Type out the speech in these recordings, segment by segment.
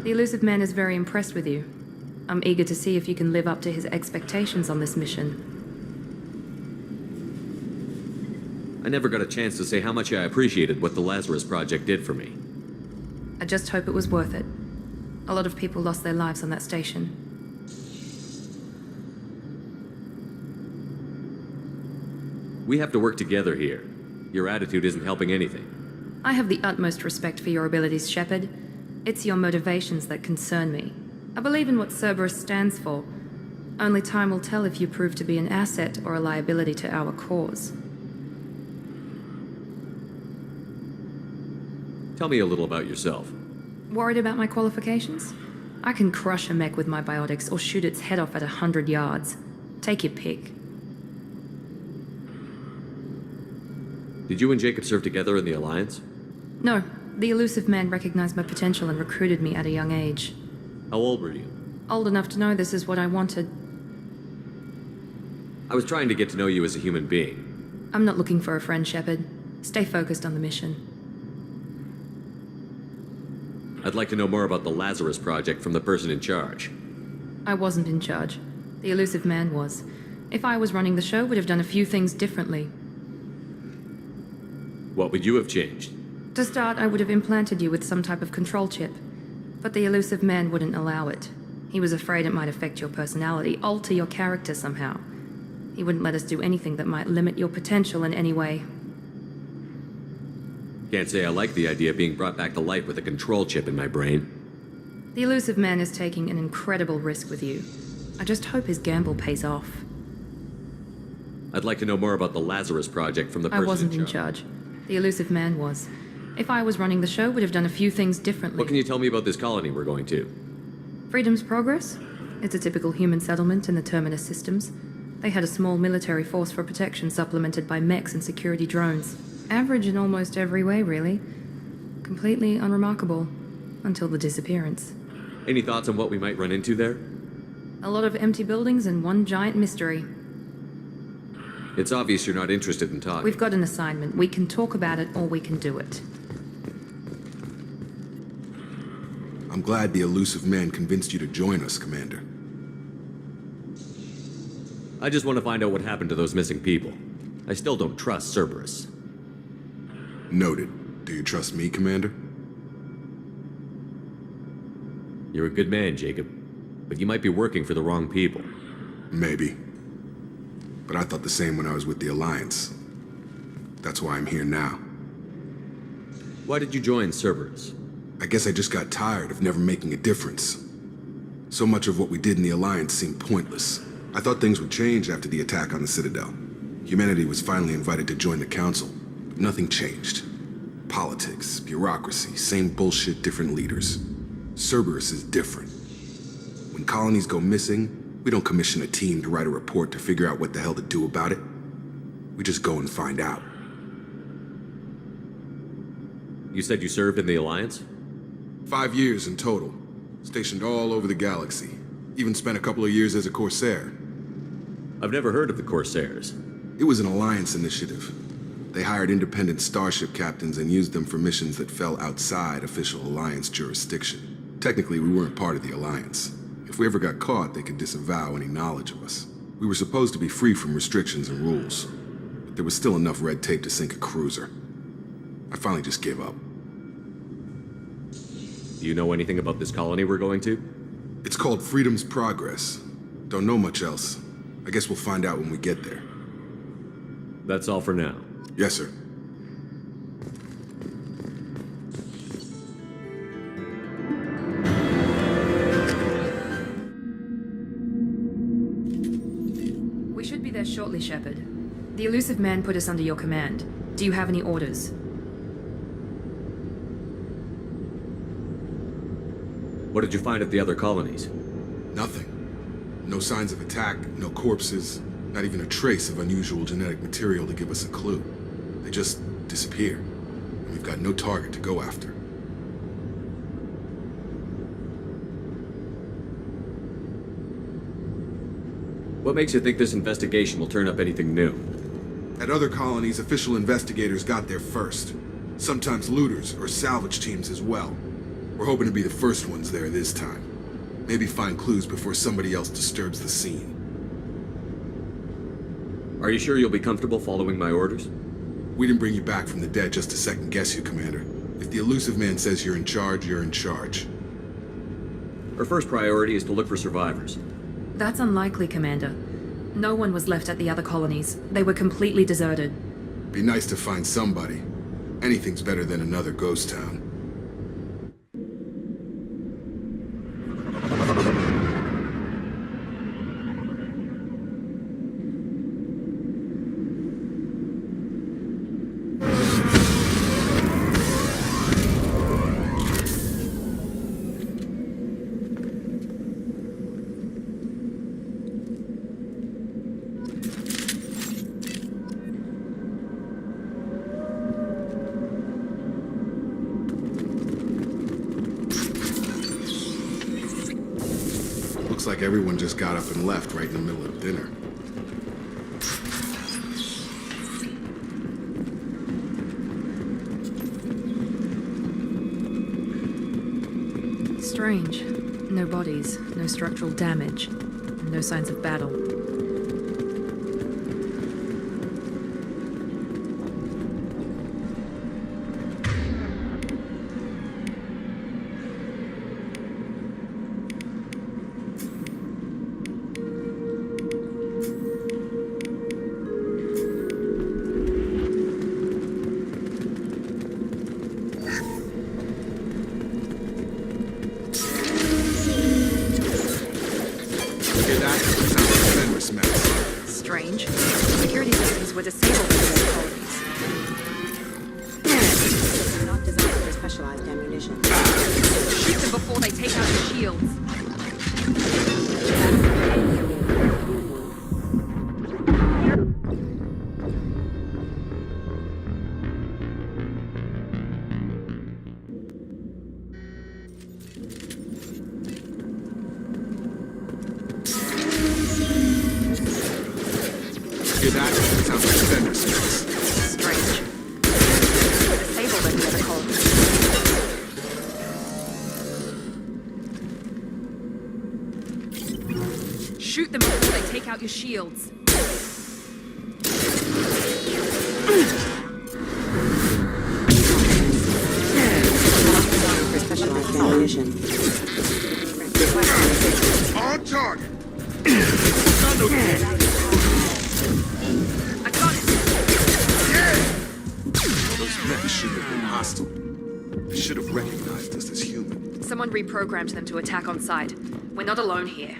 The elusive man is very impressed with you. I'm eager to see if you can live up to his expectations on this mission. I never got a chance to say how much I appreciated what the Lazarus Project did for me. I just hope it was worth it. A lot of people lost their lives on that station. We have to work together here. Your attitude isn't helping anything. I have the utmost respect for your abilities, Shepard. It's your motivations that concern me. I believe in what Cerberus stands for. Only time will tell if you prove to be an asset or a liability to our cause. Tell me a little about yourself. Worried about my qualifications? I can crush a mech with my biotics or shoot its head off at 100 yards. Take your pick. Did you and Jacob serve together in the Alliance? No, the elusive man recognized my potential and recruited me at a young age. How old were you? Old enough to know this is what I wanted. I was trying to get to know you as a human being. I'm not looking for a friend, Shepard. Stay focused on the mission. I'd like to know more about the Lazarus Project from the person in charge. I wasn't in charge. The elusive man was. If I was running the show, would have done a few things differently. What would you have changed? To start, I would have implanted you with some type of control chip. But the elusive man wouldn't allow it. He was afraid it might affect your personality, alter your character somehow. He wouldn't let us do anything that might limit your potential in any way. Can't say I like the idea of being brought back to life with a control chip in my brain. The elusive man is taking an incredible risk with you. I just hope his gamble pays off. I'd like to know more about the Lazarus Project from the person I wasn't in in charge. The elusive man was. If I was running the show, would have done a few things differently. What can you tell me about this colony we're going to? Freedom's Progress? It's a typical human settlement in the Terminus systems. They had a small military force for protection supplemented by mechs and security drones. Average in almost every way, really. Completely unremarkable. Until the disappearance. Any thoughts on what we might run into there? A lot of empty buildings and one giant mystery. It's obvious you're not interested in talking. We've got an assignment. We can talk about it or we can do it. I'm glad the elusive man convinced you to join us, Commander. I just want to find out what happened to those missing people. I still don't trust Cerberus. Noted. Do you trust me, Commander? You're a good man, Jacob. But you might be working for the wrong people. Maybe. But I thought the same when I was with the Alliance. That's why I'm here now. Why did you join Cerberus? I guess I just got tired of never making a difference. So much of what we did in the Alliance seemed pointless. I thought things would change after the attack on the Citadel. Humanity was finally invited to join the Council, but nothing changed. Politics, bureaucracy, same bullshit, different leaders. Cerberus is different. When colonies go missing, we don't commission a team to write a report to figure out what the hell to do about it. We just go and find out. You said you served in the Alliance? 5 years in total. Stationed all over the galaxy. Even spent a couple of years as a Corsair. I've never heard of the Corsairs. It was an Alliance initiative. They hired independent starship captains and used them for missions that fell outside official Alliance jurisdiction. Technically, we weren't part of the Alliance. If we ever got caught, they could disavow any knowledge of us. We were supposed to be free from restrictions and rules, but there was still enough red tape to sink a cruiser. I finally just gave up. Do you know anything about this colony we're going to? It's called Freedom's Progress. Don't know much else. I guess we'll find out when we get there. That's all for now. Yes, sir. We should be there shortly, Shepard. The elusive man put us under your command. Do you have any orders? What did you find at the other colonies? Nothing. No signs of attack, no corpses, not even a trace of unusual genetic material to give us a clue. They just disappear, and we've got no target to go after. What makes you think this investigation will turn up anything new? At other colonies, official investigators got there first. Sometimes looters or salvage teams as well. We're hoping to be the first ones there this time. Maybe find clues before somebody else disturbs the scene. Are you sure you'll be comfortable following my orders? We didn't bring you back from the dead just to second guess you, Commander. If the elusive man says you're in charge, you're in charge. Our first priority is to look for survivors. That's unlikely, Commander. No one was left at the other colonies. They were completely deserted. Be nice to find somebody. Anything's better than another ghost town. Looks like everyone just got up and left right in the middle of dinner. Strange. No bodies, no structural damage, and no signs of battle. Strange. Security systems were disabled in those colonies. Not designed for specialized ammunition. Shoot them before they take out the shields. Hear that? Sounds like defender space. Strange. We're disabled in the other colonies. Shoot them before they take out your shields. Designed for specialized ammunition. On target! I got it. Those men shouldn't have been hostile. They should have recognized us as human. Someone reprogrammed them to attack on sight. We're not alone here.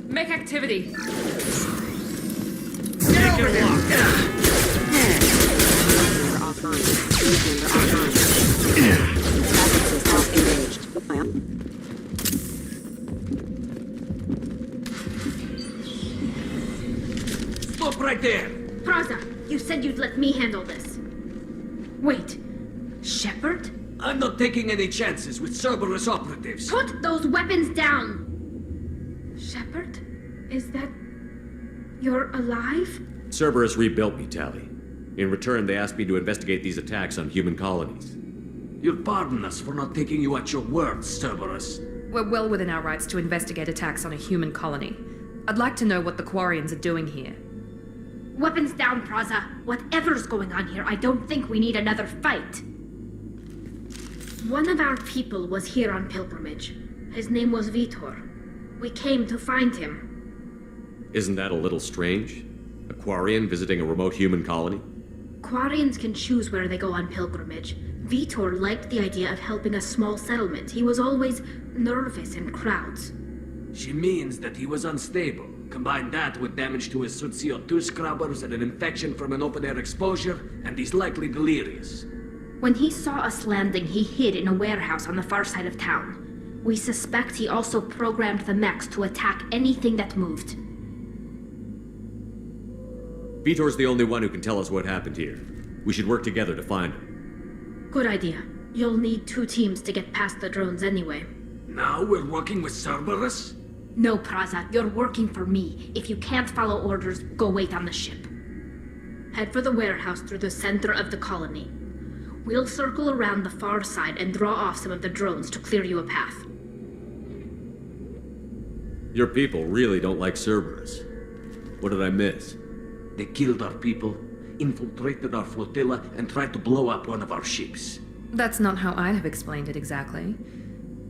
Make activity. Get over here! Member offline. Member offline. Traffic is off engaged. Stop right there! Braza, you said you'd let me handle this. Wait, Shepard? I'm not taking any chances with Cerberus operatives. Put those weapons down! Shepard? Is that... You're alive? Cerberus rebuilt me, Tally. In return, they asked me to investigate these attacks on human colonies. You'll pardon us for not taking you at your word, Cerberus. We're well within our rights to investigate attacks on a human colony. I'd like to know what the Quarians are doing here. Weapons down, Praza. Whatever's going on here, I don't think we need another fight. One of our people was here on pilgrimage. His name was Vitor. We came to find him. Isn't that a little strange? A Quarian visiting a remote human colony? Quarians can choose where they go on pilgrimage. Vitor liked the idea of helping a small settlement. He was always nervous in crowds. She means that he was unstable. Combine that with damage to his suit CO2 scrubbers and an infection from an open-air exposure, and he's likely delirious. When he saw us landing, he hid in a warehouse on the far side of town. We suspect he also programmed the mechs to attack anything that moved. Vitor's the only one who can tell us what happened here. We should work together to find him. Good idea. You'll need 2 teams to get past the drones anyway. Now we're working with Cerberus? No, Praza, you're working for me. If you can't follow orders, go wait on the ship. Head for the warehouse through the center of the colony. We'll circle around the far side and draw off some of the drones to clear you a path. Your people really don't like Cerberus. What did I miss? They killed our people, infiltrated our flotilla, and tried to blow up one of our ships. That's not how I'd have explained it exactly.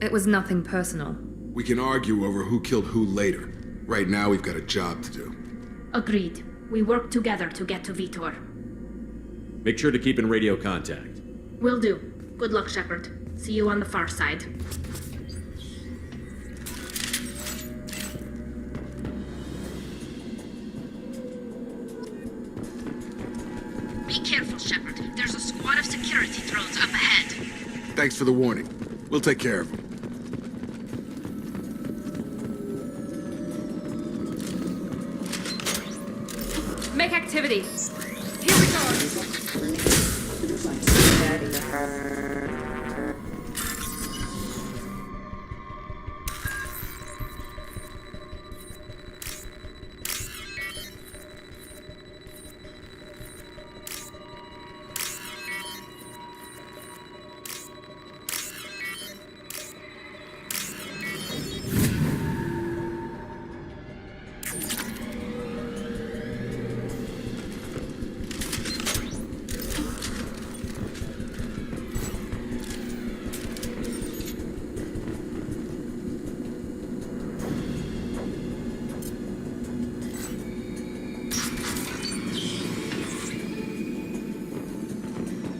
It was nothing personal. We can argue over who killed who later. Right now, we've got a job to do. Agreed. We work together to get to Vitor. Make sure to keep in radio contact. Will do. Good luck, Shepard. See you on the far side. Be careful, Shepard. There's a squad of security drones up ahead. Thanks for the warning. We'll take care of them. Make activity! Here we go!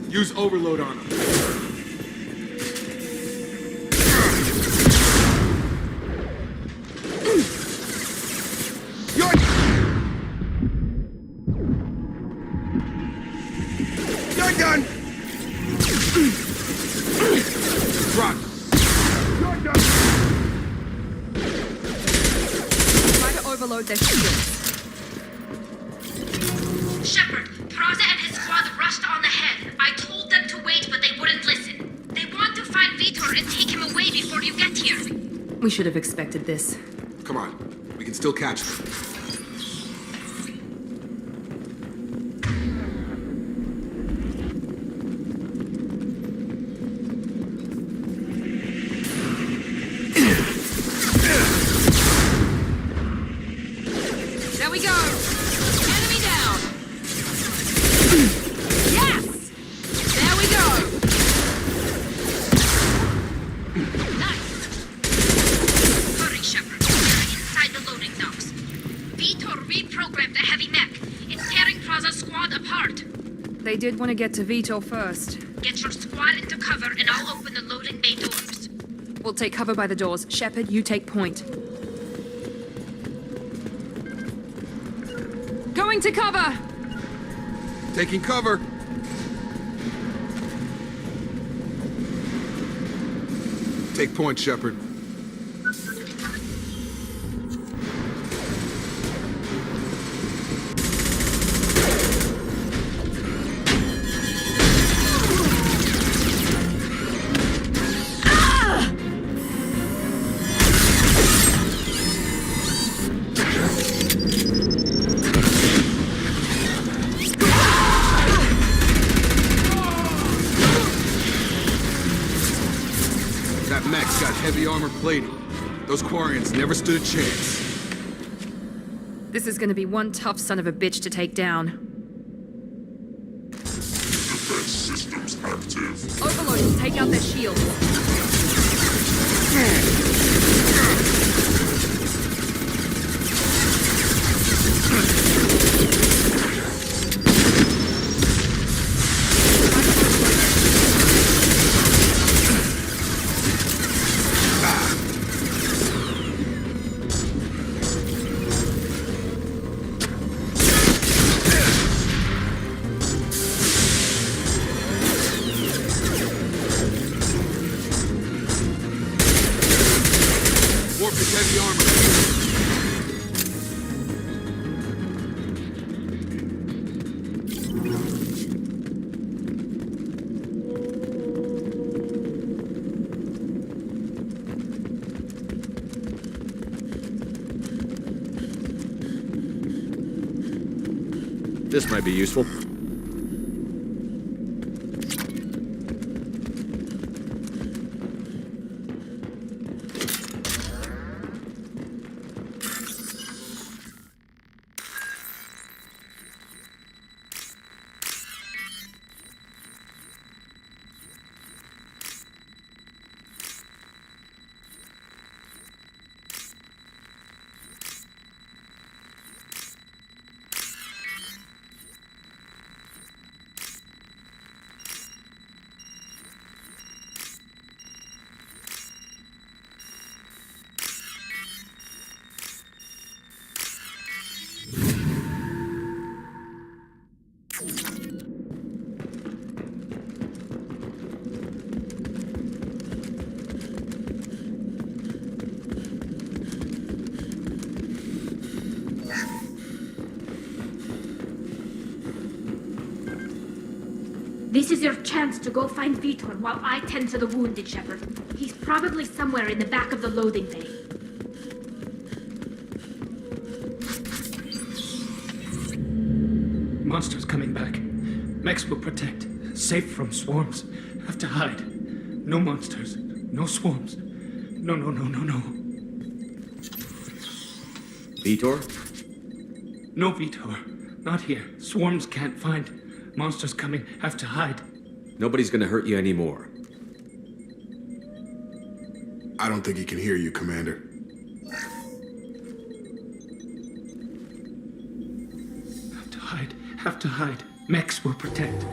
Use overload on them. You're done! Run! You're done! Try to overload their shields. Shepard, Praza and his squad rushed on ahead. I told them to wait, but they wouldn't listen. They want to find Vitor and take him away before you get here. We should have expected this. Come on. We can still catch them. There we go! Enemy down! Yes! There we go! Nice! Hurry, Shepard. We're inside the loading docks. Vitor reprogrammed the heavy mech. It's tearing Praza's squad apart. They did want to get to Vitor first. Get your squad into cover and I'll open the loading bay doors. We'll take cover by the doors. Shepard, you take point. Going to cover! Taking cover. Take point, Shepard. heavy armor plating. Those Quarians never stood a chance. This is gonna be one tough son of a bitch to take down. Defense systems active. Overload, take out their shields. Warp is heavy armor. This might be useful. This is your chance to go find Vitor while I tend to the wounded, Shepard. He's probably somewhere in the back of the loading bay. Monsters coming back. Mechs will protect. Safe from swarms. Have to hide. No monsters. No swarms. No. Vitor? No Vitor. Not here. Swarms can't find. Monsters coming. Have to hide. Nobody's gonna hurt you anymore. I don't think he can hear you, Commander. Have to hide. Have to hide. Mechs will protect.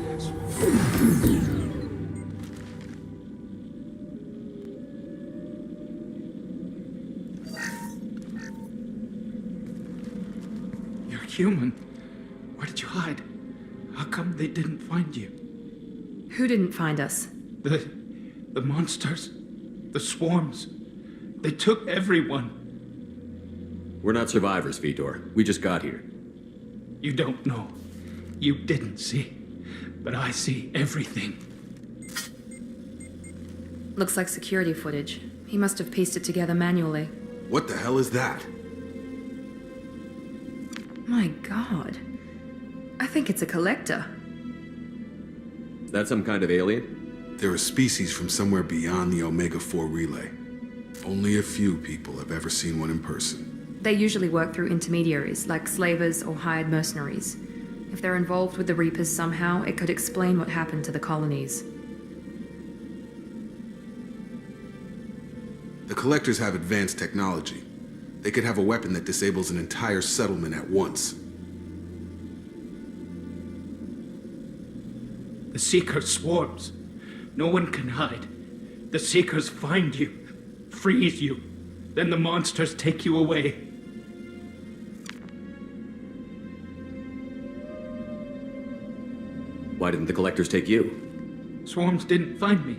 You're human. Where did you hide? How come they didn't find you? Who didn't find us? The monsters. The swarms. They took everyone. We're not survivors, Vitor. We just got here. You don't know. You didn't see. But I see everything. Looks like security footage. He must have pieced it together manually. What the hell is that? My god. I think it's a collector. That some kind of alien? They're a species from somewhere beyond the Omega-4 relay. Only a few people have ever seen one in person. They usually work through intermediaries, like slavers or hired mercenaries. If they're involved with the Reapers somehow, it could explain what happened to the colonies. The Collectors have advanced technology. They could have a weapon that disables an entire settlement at once. The Seekers swarms. No one can hide. The Seekers find you, freeze you. Then the monsters take you away. Why didn't the Collectors take you? Swarms didn't find me.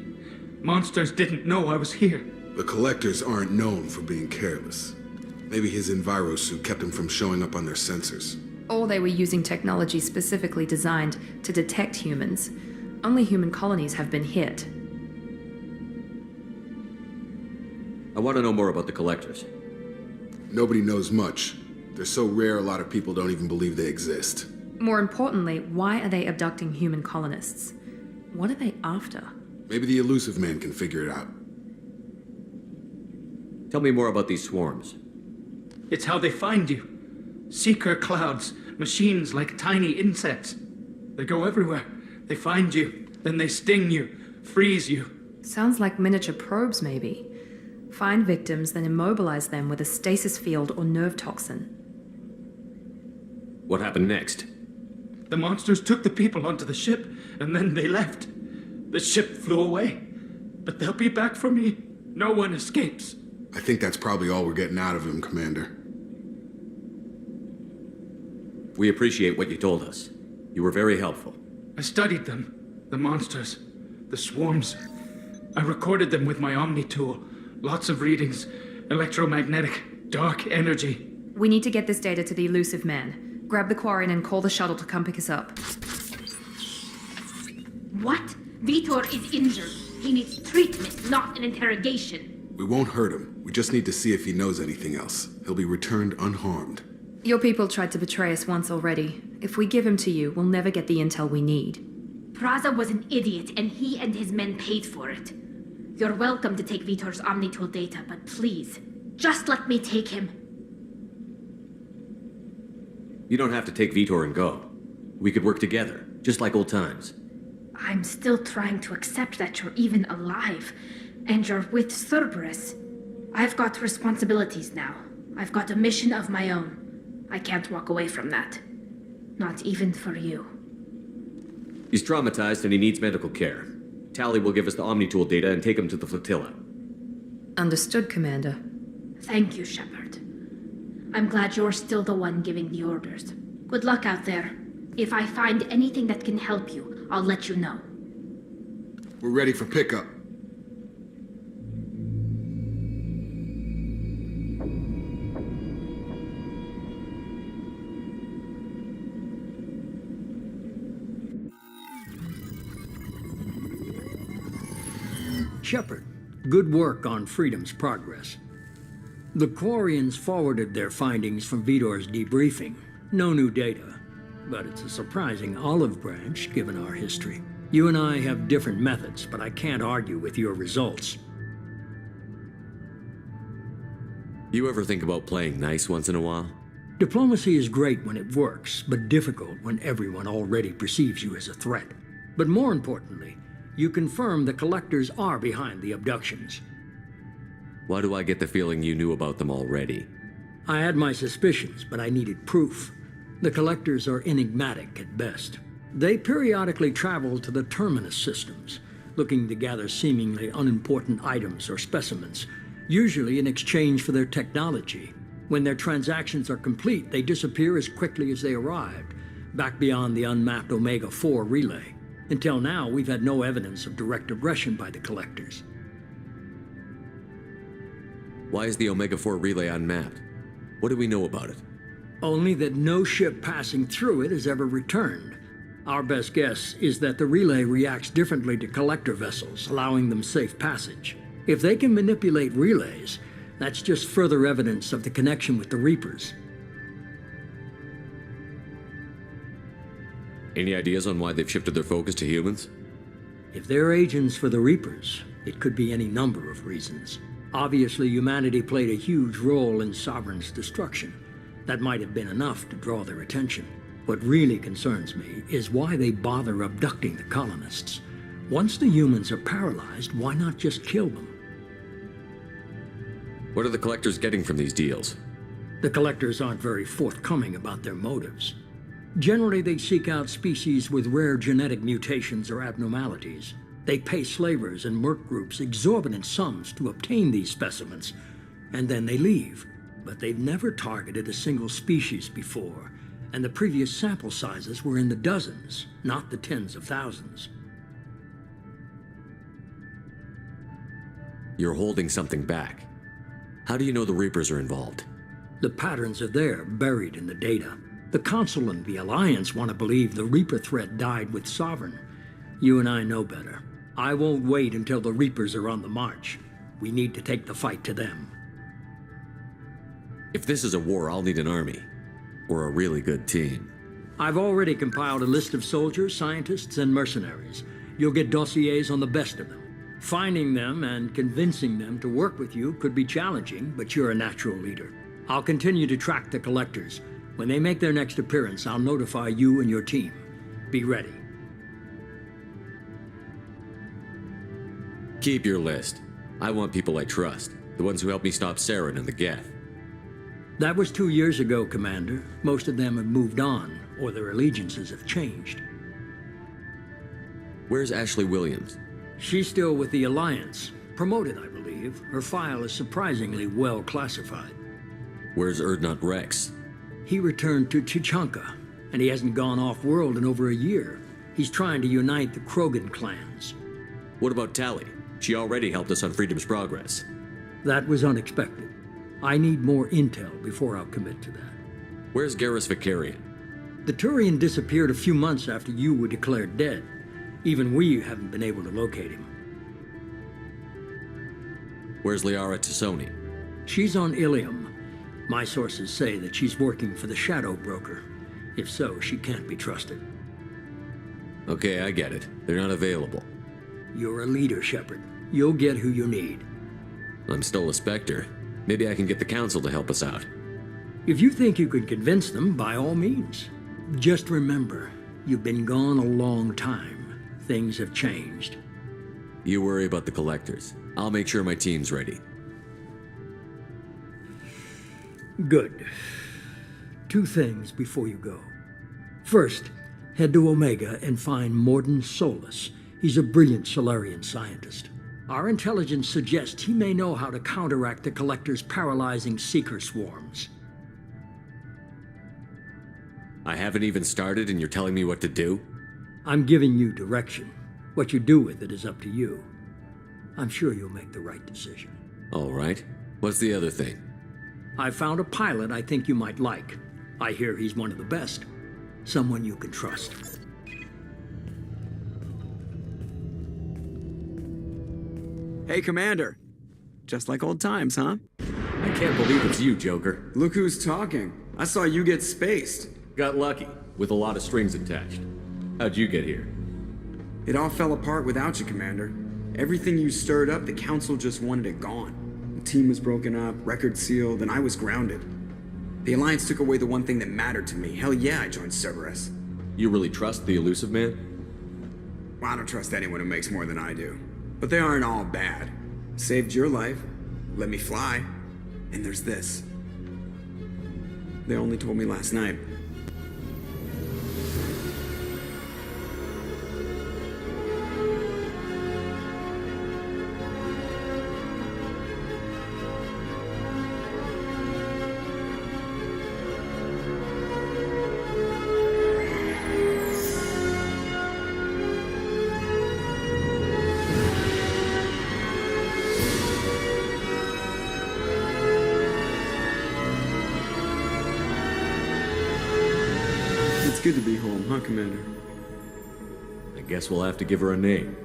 Monsters didn't know I was here. The Collectors aren't known for being careless. Maybe his enviro suit kept him from showing up on their sensors. Or they were using technology specifically designed to detect humans. Only human colonies have been hit. I want to know more about the Collectors. Nobody knows much. They're so rare a lot of people don't even believe they exist. More importantly, why are they abducting human colonists? What are they after? Maybe the Elusive Man can figure it out. Tell me more about these swarms. It's how they find you. Seeker clouds, machines like tiny insects. They go everywhere. They find you, then they sting you, freeze you. Sounds like miniature probes, maybe. Find victims, then immobilize them with a stasis field or nerve toxin. What happened next? The monsters took the people onto the ship, and then they left. The ship flew away. But they'll be back for me. No one escapes. I think that's probably all we're getting out of him, Commander. We appreciate what you told us. You were very helpful. I studied them. The monsters. The swarms. I recorded them with my Omni tool. Lots of readings. Electromagnetic. Dark energy. We need to get this data to the elusive man. Grab the Quarian and call the shuttle to come pick us up. What? Vitor is injured. He needs treatment, not an interrogation. We won't hurt him. We just need to see if he knows anything else. He'll be returned unharmed. Your people tried to betray us once already. If we give him to you, we'll never get the intel we need. Praza was an idiot, and he and his men paid for it. You're welcome to take Vitor's Omnitool data, but please, just let me take him. You don't have to take Vitor and go. We could work together, just like old times. I'm still trying to accept that you're even alive, and you're with Cerberus. I've got responsibilities now. I've got a mission of my own. I can't walk away from that. Not even for you. He's traumatized and he needs medical care. Tally will give us the Omnitool data and take him to the flotilla. Understood, Commander. Thank you, Shepard. I'm glad you're still the one giving the orders. Good luck out there. If I find anything that can help you, I'll let you know. We're ready for pickup. Shepard, good work on Freedom's progress. The Quarians forwarded their findings from Vitor's debriefing. No new data, but it's a surprising olive branch given our history. You and I have different methods, but I can't argue with your results. You ever think about playing nice once in a while? Diplomacy is great when it works, but difficult when everyone already perceives you as a threat. But more importantly, you confirm the Collectors are behind the abductions. Why do I get the feeling you knew about them already? I had my suspicions, but I needed proof. The Collectors are enigmatic at best. They periodically travel to the Terminus systems, looking to gather seemingly unimportant items or specimens, usually in exchange for their technology. When their transactions are complete, they disappear as quickly as they arrived, back beyond the unmapped Omega-4 relay. Until now, we've had no evidence of direct aggression by the Collectors. Why is the Omega-4 relay unmapped? What do we know about it? Only that no ship passing through it has ever returned. Our best guess is that the relay reacts differently to Collector vessels, allowing them safe passage. If they can manipulate relays, that's just further evidence of the connection with the Reapers. Any ideas on why they've shifted their focus to humans? If they're agents for the Reapers, it could be any number of reasons. Obviously, humanity played a huge role in Sovereign's destruction. That might have been enough to draw their attention. What really concerns me is why they bother abducting the colonists. Once the humans are paralyzed, why not just kill them? What are the Collectors getting from these deals? The Collectors aren't very forthcoming about their motives. Generally, they seek out species with rare genetic mutations or abnormalities. They pay slavers and merc groups exorbitant sums to obtain these specimens, and then they leave. But they've never targeted a single species before, and the previous sample sizes were in the dozens, not the tens of thousands. You're holding something back. How do you know the Reapers are involved? The patterns are there, buried in the data. The Council and the Alliance want to believe the Reaper threat died with Sovereign. You and I know better. I won't wait until the Reapers are on the march. We need to take the fight to them. If this is a war, I'll need an army. Or a really good team. I've already compiled a list of soldiers, scientists, and mercenaries. You'll get dossiers on the best of them. Finding them and convincing them to work with you could be challenging, but you're a natural leader. I'll continue to track the collectors. When they make their next appearance, I'll notify you and your team. Be ready. Keep your list. I want people I trust. The ones who helped me stop Saren and the Geth. That was 2 years ago, Commander. Most of them have moved on, or their allegiances have changed. Where's Ashley Williams? She's still with the Alliance. Promoted, I believe. Her file is surprisingly well classified. Where's Erdnot Rex? He returned to Chichanka, and he hasn't gone off-world in over a year. He's trying to unite the Krogan clans. What about Tali? She already helped us on Freedom's Progress. That was unexpected. I need more intel before I'll commit to that. Where's Garrus Vicarian? The Turian disappeared a few months after you were declared dead. Even we haven't been able to locate him. Where's Liara Tassoni? She's on Ilium. My sources say that she's working for the Shadow Broker. If so, she can't be trusted. Okay, I get it. They're not available. You're a leader, Shepard. You'll get who you need. I'm still a Spectre. Maybe I can get the Council to help us out. If you think you can convince them, by all means. Just remember, you've been gone a long time. Things have changed. You worry about the Collectors. I'll make sure my team's ready. Good. 2 things before you go. First, head to Omega and find Morden Solus. He's a brilliant Solarian scientist. Our intelligence suggests he may know how to counteract the Collector's paralyzing Seeker swarms. I haven't even started and you're telling me what to do? I'm giving you direction. What you do with it is up to you. I'm sure you'll make the right decision. All right. What's the other thing? I found a pilot I think you might like. I hear he's one of the best. Someone you can trust. Hey, Commander. Just like old times, huh? I can't believe it's you, Joker. Look who's talking. I saw you get spaced. Got lucky, with a lot of strings attached. How'd you get here? It all fell apart without you, Commander. Everything you stirred up, the Council just wanted it gone. The team was broken up, record sealed, and I was grounded. The Alliance took away the one thing that mattered to me. Hell yeah, I joined Cerberus. You really trust the Elusive Man? Well, I don't trust anyone who makes more than I do. But they aren't all bad. Saved your life, let me fly, and there's this. They only told me last night. Good to be home, huh, Commander? I guess we'll have to give her a name.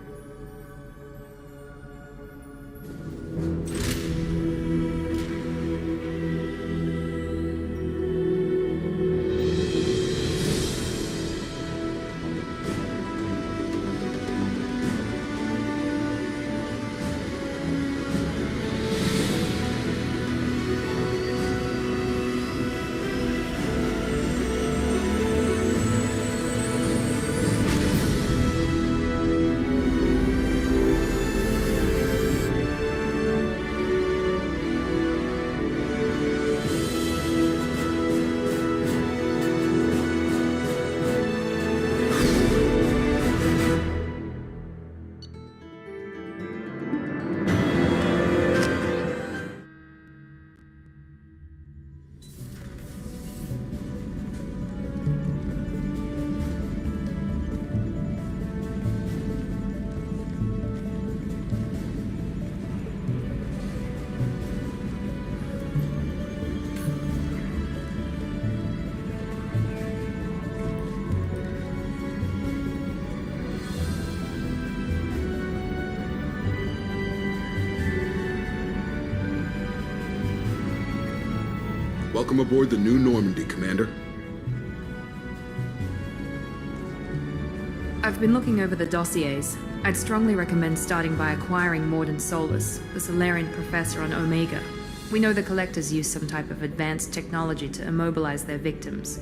Welcome aboard the New Normandy, Commander. Welcome aboard the New Normandy, Commander. I've been looking over the dossiers. I'd strongly recommend starting by acquiring Morden Solus, the Solarian professor on Omega. We know the Collectors use some type of advanced technology to immobilize their victims.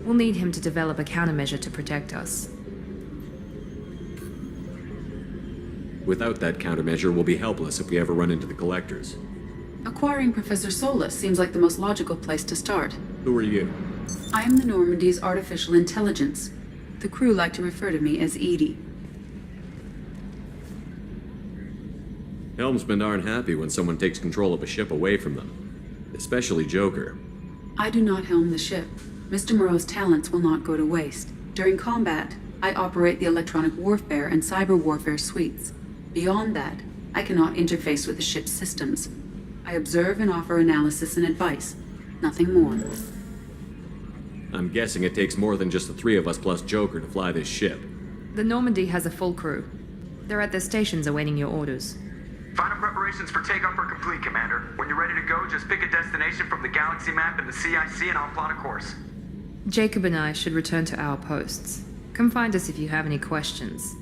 We'll need him to develop a countermeasure to protect us. Without that countermeasure, we'll be helpless if we ever run into the Collectors. Acquiring Professor Solus seems like the most logical place to start. Who are you? I am the Normandy's artificial intelligence. The crew like to refer to me as Edie. Helmsmen aren't happy when someone takes control of a ship away from them. Especially Joker. I do not helm the ship. Mr. Moreau's talents will not go to waste. During combat, I operate the electronic warfare and cyber warfare suites. Beyond that, I cannot interface with the ship's systems. I observe and offer analysis and advice. Nothing more. I'm guessing it takes more than just the three of us plus Joker to fly this ship. The Normandy has a full crew. They're at their stations awaiting your orders. Final preparations for takeoff are complete, Commander. When you're ready to go, just pick a destination from the galaxy map in the CIC and I'll plot a course. Jacob and I should return to our posts. Come find us if you have any questions.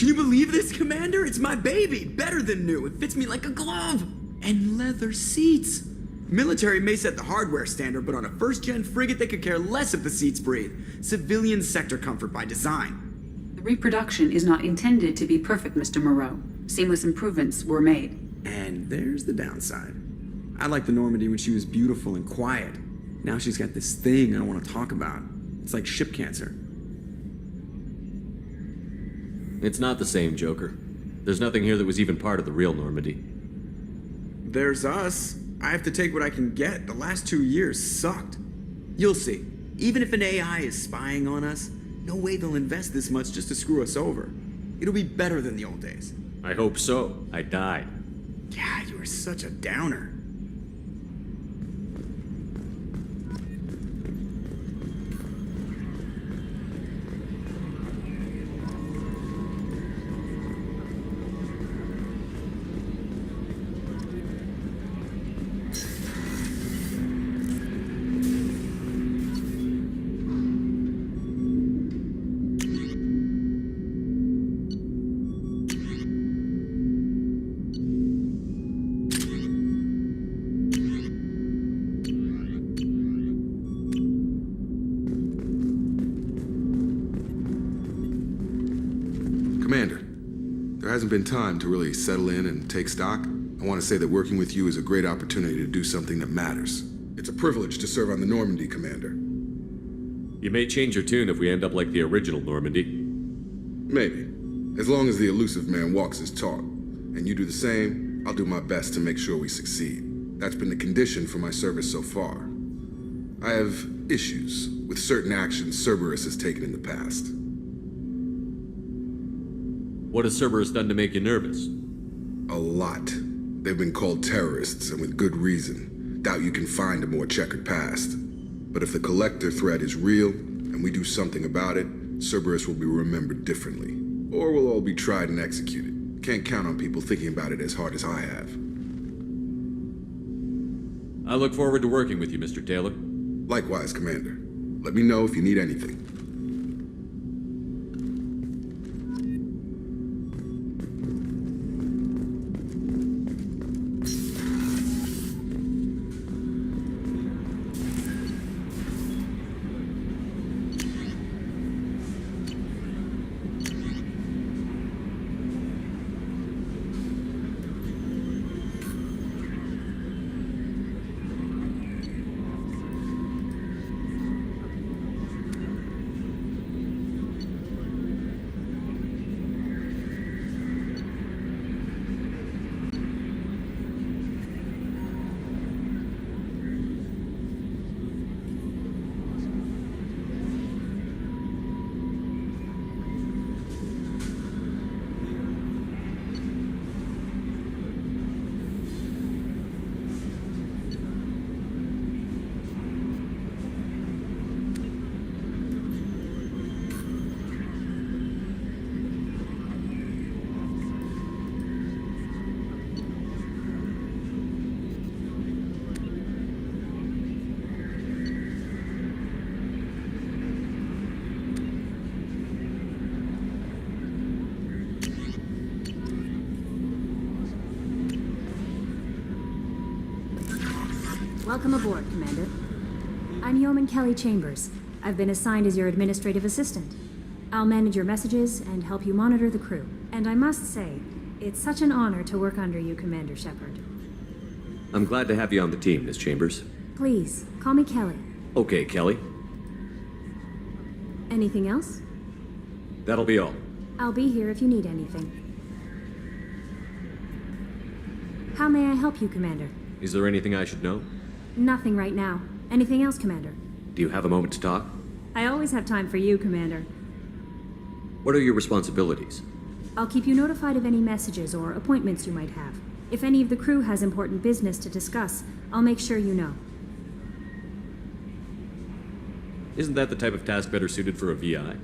Can you believe this, Commander? It's my baby! Better than new. It fits me like a glove! And leather seats! Military may set the hardware standard, but on a first-gen frigate, they could care less if the seats breathe. Civilian sector comfort by design. The reproduction is not intended to be perfect, Mr. Moreau. Seamless improvements were made. And there's the downside. I liked the Normandy when she was beautiful and quiet. Now she's got this thing I don't want to talk about. It's like ship cancer. It's not the same, Joker. There's nothing here that was even part of the real Normandy. There's us. I have to take what I can get. The last 2 years sucked. You'll see. Even if an AI is spying on us, no way they'll invest this much just to screw us over. It'll be better than the old days. I hope so. I died. God, you are such a downer. Commander, there hasn't been time to really settle in and take stock. I want to say that working with you is a great opportunity to do something that matters. It's a privilege to serve on the Normandy, Commander. You may change your tune if we end up like the original Normandy. Maybe. As long as the elusive man walks his talk, and you do the same, I'll do my best to make sure we succeed. That's been the condition for my service so far. I have issues with certain actions Cerberus has taken in the past. What has Cerberus done to make you nervous? A lot. They've been called terrorists, and with good reason. Doubt you can find a more checkered past. But if the Collector threat is real, and we do something about it, Cerberus will be remembered differently. Or we'll all be tried and executed. Can't count on people thinking about it as hard as I have. I look forward to working with you, Mr. Taylor. Likewise, Commander. Let me know if you need anything. Welcome aboard, Commander. I'm Yeoman Kelly Chambers. I've been assigned as your administrative assistant. I'll manage your messages and help you monitor the crew. And I must say, it's such an honor to work under you, Commander Shepard. I'm glad to have you on the team, Miss Chambers. Please, call me Kelly. Okay, Kelly. Anything else? That'll be all. I'll be here if you need anything. How may I help you, Commander? Is there anything I should know? Nothing right now. Anything else, Commander? Do you have a moment to talk? I always have time for you, Commander. What are your responsibilities? I'll keep you notified of any messages or appointments you might have. If any of the crew has important business to discuss, I'll make sure you know. Isn't that the type of task better suited for a VI?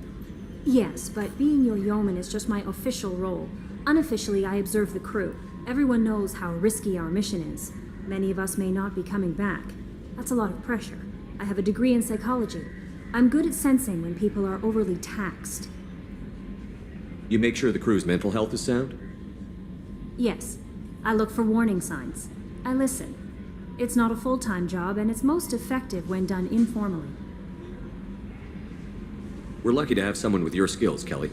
Yes, but being your yeoman is just my official role. Unofficially, I observe the crew. Everyone knows how risky our mission is. Many of us may not be coming back. That's a lot of pressure. I have a degree in psychology. I'm good at sensing when people are overly taxed. You make sure the crew's mental health is sound? Yes, I look for warning signs. I listen. It's not a full-time job, and it's most effective when done informally. We're lucky to have someone with your skills, Kelly.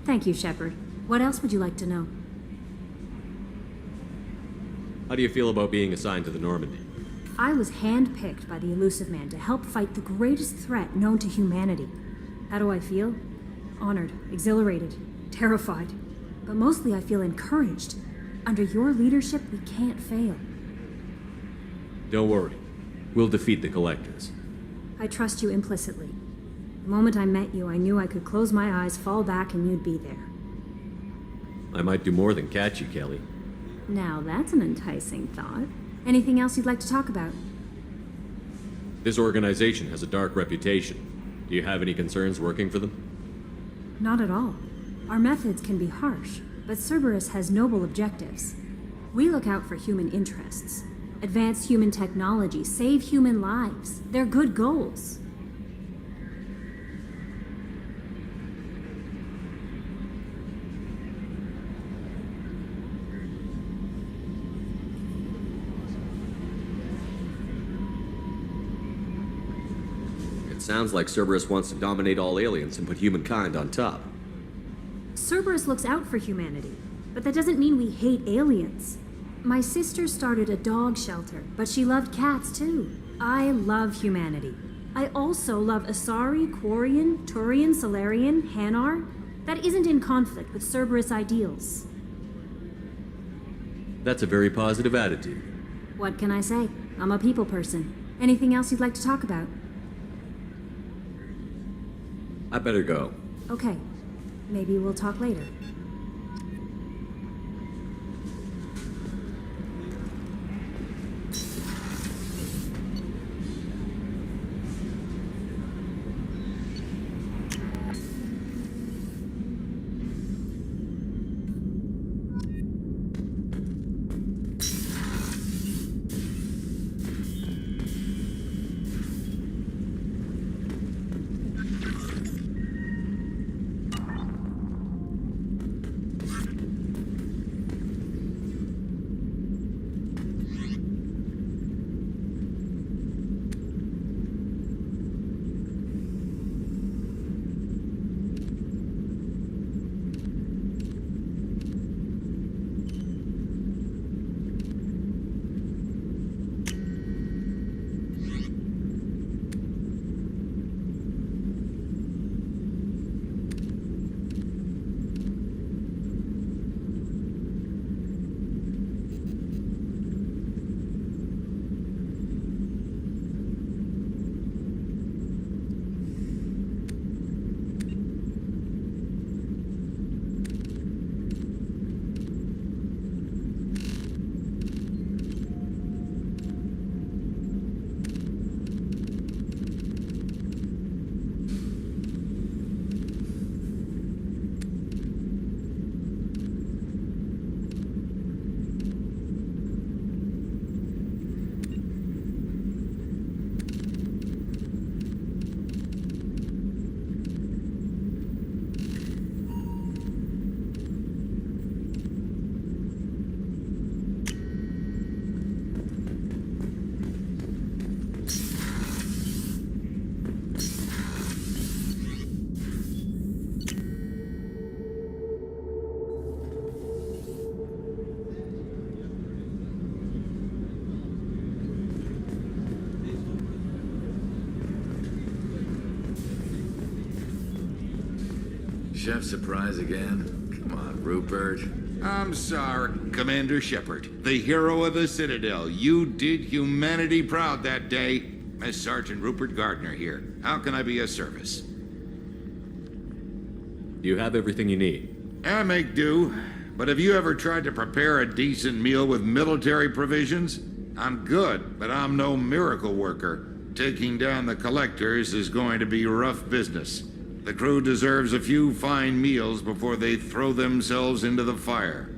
Thank you, Shepard. What else would you like to know? How do you feel about being assigned to the Normandy? I was handpicked by the Elusive Man to help fight the greatest threat known to humanity. How do I feel? Honored, exhilarated, terrified. But mostly I feel encouraged. Under your leadership, we can't fail. Don't worry. We'll defeat the Collectors. I trust you implicitly. The moment I met you, I knew I could close my eyes, fall back, and you'd be there. I might do more than catch you, Kelly. Now that's an enticing thought. Anything else you'd like to talk about? This organization has a dark reputation. Do you have any concerns working for them? Not at all. Our methods can be harsh, but Cerberus has noble objectives. We look out for human interests, advance human technology, save human lives. They're good goals. Sounds like Cerberus wants to dominate all aliens and put humankind on top. Cerberus looks out for humanity, but that doesn't mean we hate aliens. My sister started a dog shelter, but she loved cats too. I love humanity. I also love Asari, Quarian, Turian, Solarian, Hanar. That isn't in conflict with Cerberus ideals. That's a very positive attitude. What can I say? I'm a people person. Anything else you'd like to talk about? I better go. Okay. Maybe we'll talk later. chef surprise again? Come on, Rupert. I'm sorry, Commander Shepard, the hero of the Citadel. You did humanity proud that day. As Sergeant Rupert Gardner here. How can I be of service? You have everything you need. I make do, but have you ever tried to prepare a decent meal with military provisions? I'm good, but I'm no miracle worker. Taking down the collectors is going to be rough business. The crew deserves a few fine meals before they throw themselves into the fire.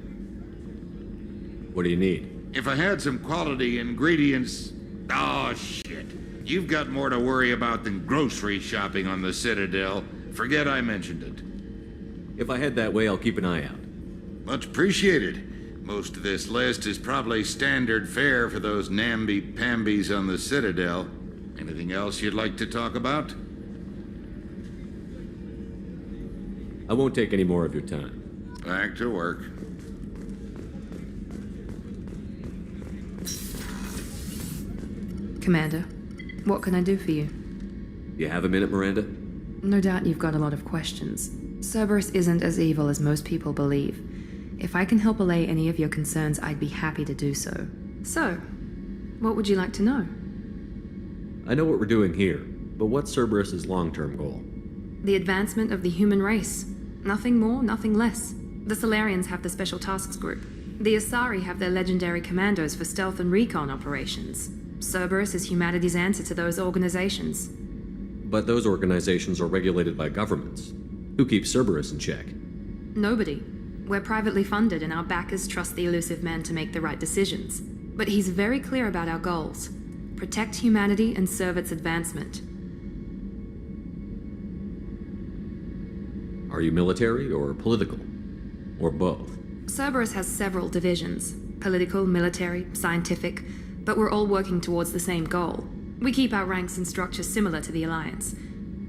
What do you need? If I had some quality ingredients... Oh, shit. You've got more to worry about than grocery shopping on the Citadel. Forget I mentioned it. If I head that way, I'll keep an eye out. Much appreciated. Most of this list is probably standard fare for those namby-pambies on the Citadel. Anything else you'd like to talk about? I won't take any more of your time. Back to work. Commander, what can I do for you? You have a minute, Miranda? No doubt you've got a lot of questions. Cerberus isn't as evil as most people believe. If I can help allay any of your concerns, I'd be happy to do so. So, what would you like to know? I know what we're doing here, but what's Cerberus's long-term goal? The advancement of the human race. Nothing more, nothing less. The Solarians have the Special Tasks Group. The Asari have their legendary commandos for stealth and recon operations. Cerberus is humanity's answer to those organizations. But those organizations are regulated by governments. Who keeps Cerberus in check? Nobody. We're privately funded and our backers trust the elusive man to make the right decisions. But he's very clear about our goals. Protect humanity and serve its advancement. Are you military or political? Or both? Cerberus has several divisions. Political, military, scientific, but we're all working towards the same goal. We keep our ranks and structure similar to the Alliance.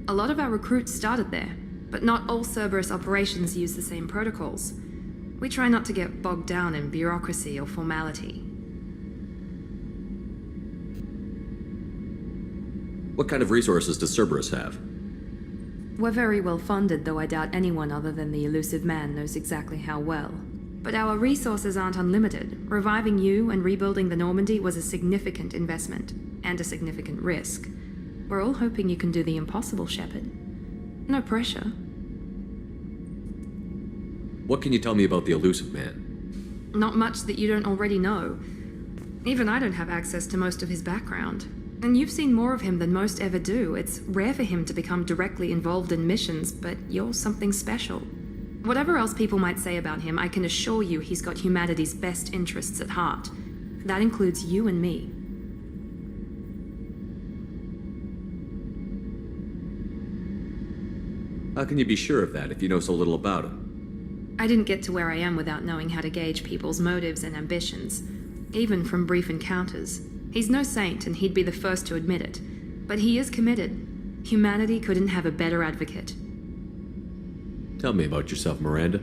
A lot of our recruits started there, but not all Cerberus operations use the same protocols. We try not to get bogged down in bureaucracy or formality. What kind of resources does Cerberus have? We're very well funded, though I doubt anyone other than the elusive man knows exactly how well. But our resources aren't unlimited. Reviving you and rebuilding the Normandy was a significant investment, and a significant risk. We're all hoping you can do the impossible, Shepard. No pressure. What can you tell me about the elusive man? Not much that you don't already know. Even I don't have access to most of his background. And you've seen more of him than most ever do. It's rare for him to become directly involved in missions, but you're something special. Whatever else people might say about him, I can assure you he's got humanity's best interests at heart. That includes you and me. How can you be sure of that if you know so little about him? I didn't get to where I am without knowing how to gauge people's motives and ambitions, even from brief encounters. He's no saint, and he'd be the first to admit it. But he is committed. Humanity couldn't have a better advocate. Tell me about yourself, Miranda.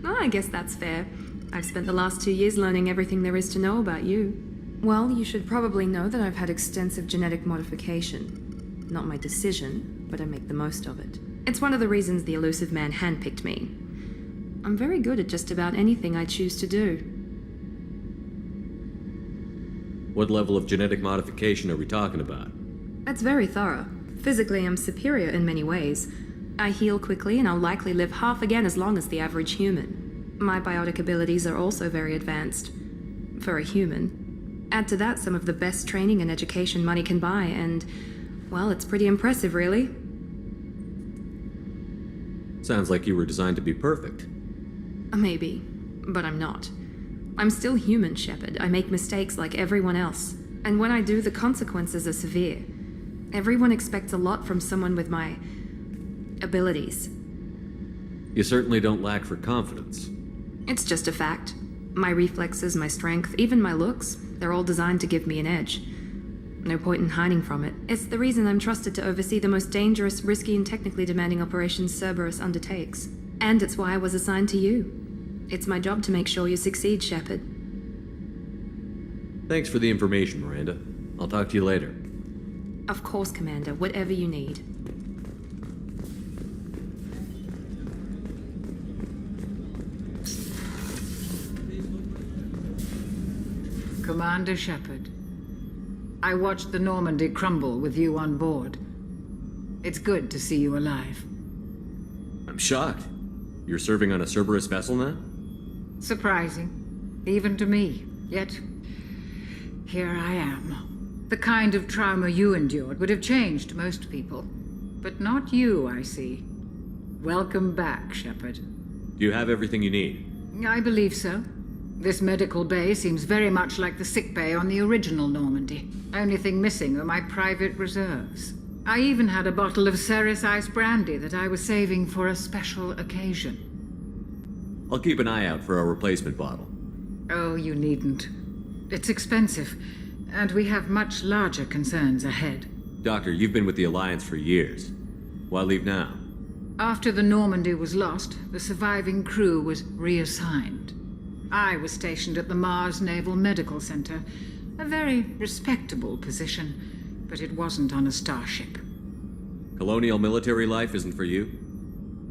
Oh, I guess that's fair. I've spent the last 2 years learning everything there is to know about you. Well, you should probably know that I've had extensive genetic modification. Not my decision, but I make the most of it. It's one of the reasons the elusive man handpicked me. I'm very good at just about anything I choose to do. What level of genetic modification are we talking about? That's very thorough. Physically, I'm superior in many ways. I heal quickly, and I'll likely live half again as long as the average human. My biotic abilities are also very advanced. For a human. Add to that some of the best training and education money can buy, and, well, it's pretty impressive, really. Sounds like you were designed to be perfect. Maybe, but I'm not. I'm still human, Shepard. I make mistakes like everyone else. And when I do, the consequences are severe. Everyone expects a lot from someone with my abilities. You certainly don't lack for confidence. It's just a fact. My reflexes, my strength, even my looks, they're all designed to give me an edge. No point in hiding from it. It's the reason I'm trusted to oversee the most dangerous, risky, and technically demanding operations Cerberus undertakes. And it's why I was assigned to you. It's my job to make sure you succeed, Shepard. Thanks for the information, Miranda. I'll talk to you later. Of course, Commander. Whatever you need. Commander Shepard. I watched the Normandy crumble with you on board. It's good to see you alive. I'm shocked. You're serving on a Cerberus vessel now? Surprising, even to me. Yet, here I am. The kind of trauma you endured would have changed most people. But not you, I see. Welcome back, Shepard. Do you have everything you need? I believe so. This medical bay seems very much like the sick bay on the original Normandy. Only thing missing are my private reserves. I even had a bottle of Ceres Ice brandy that I was saving for a special occasion. I'll keep an eye out for a replacement bottle. Oh, you needn't. It's expensive, and we have much larger concerns ahead. Doctor, you've been with the Alliance for years. Why leave now? After the Normandy was lost, the surviving crew was reassigned. I was stationed at the Mars Naval Medical Center, a very respectable position, but it wasn't on a starship. Colonial military life isn't for you?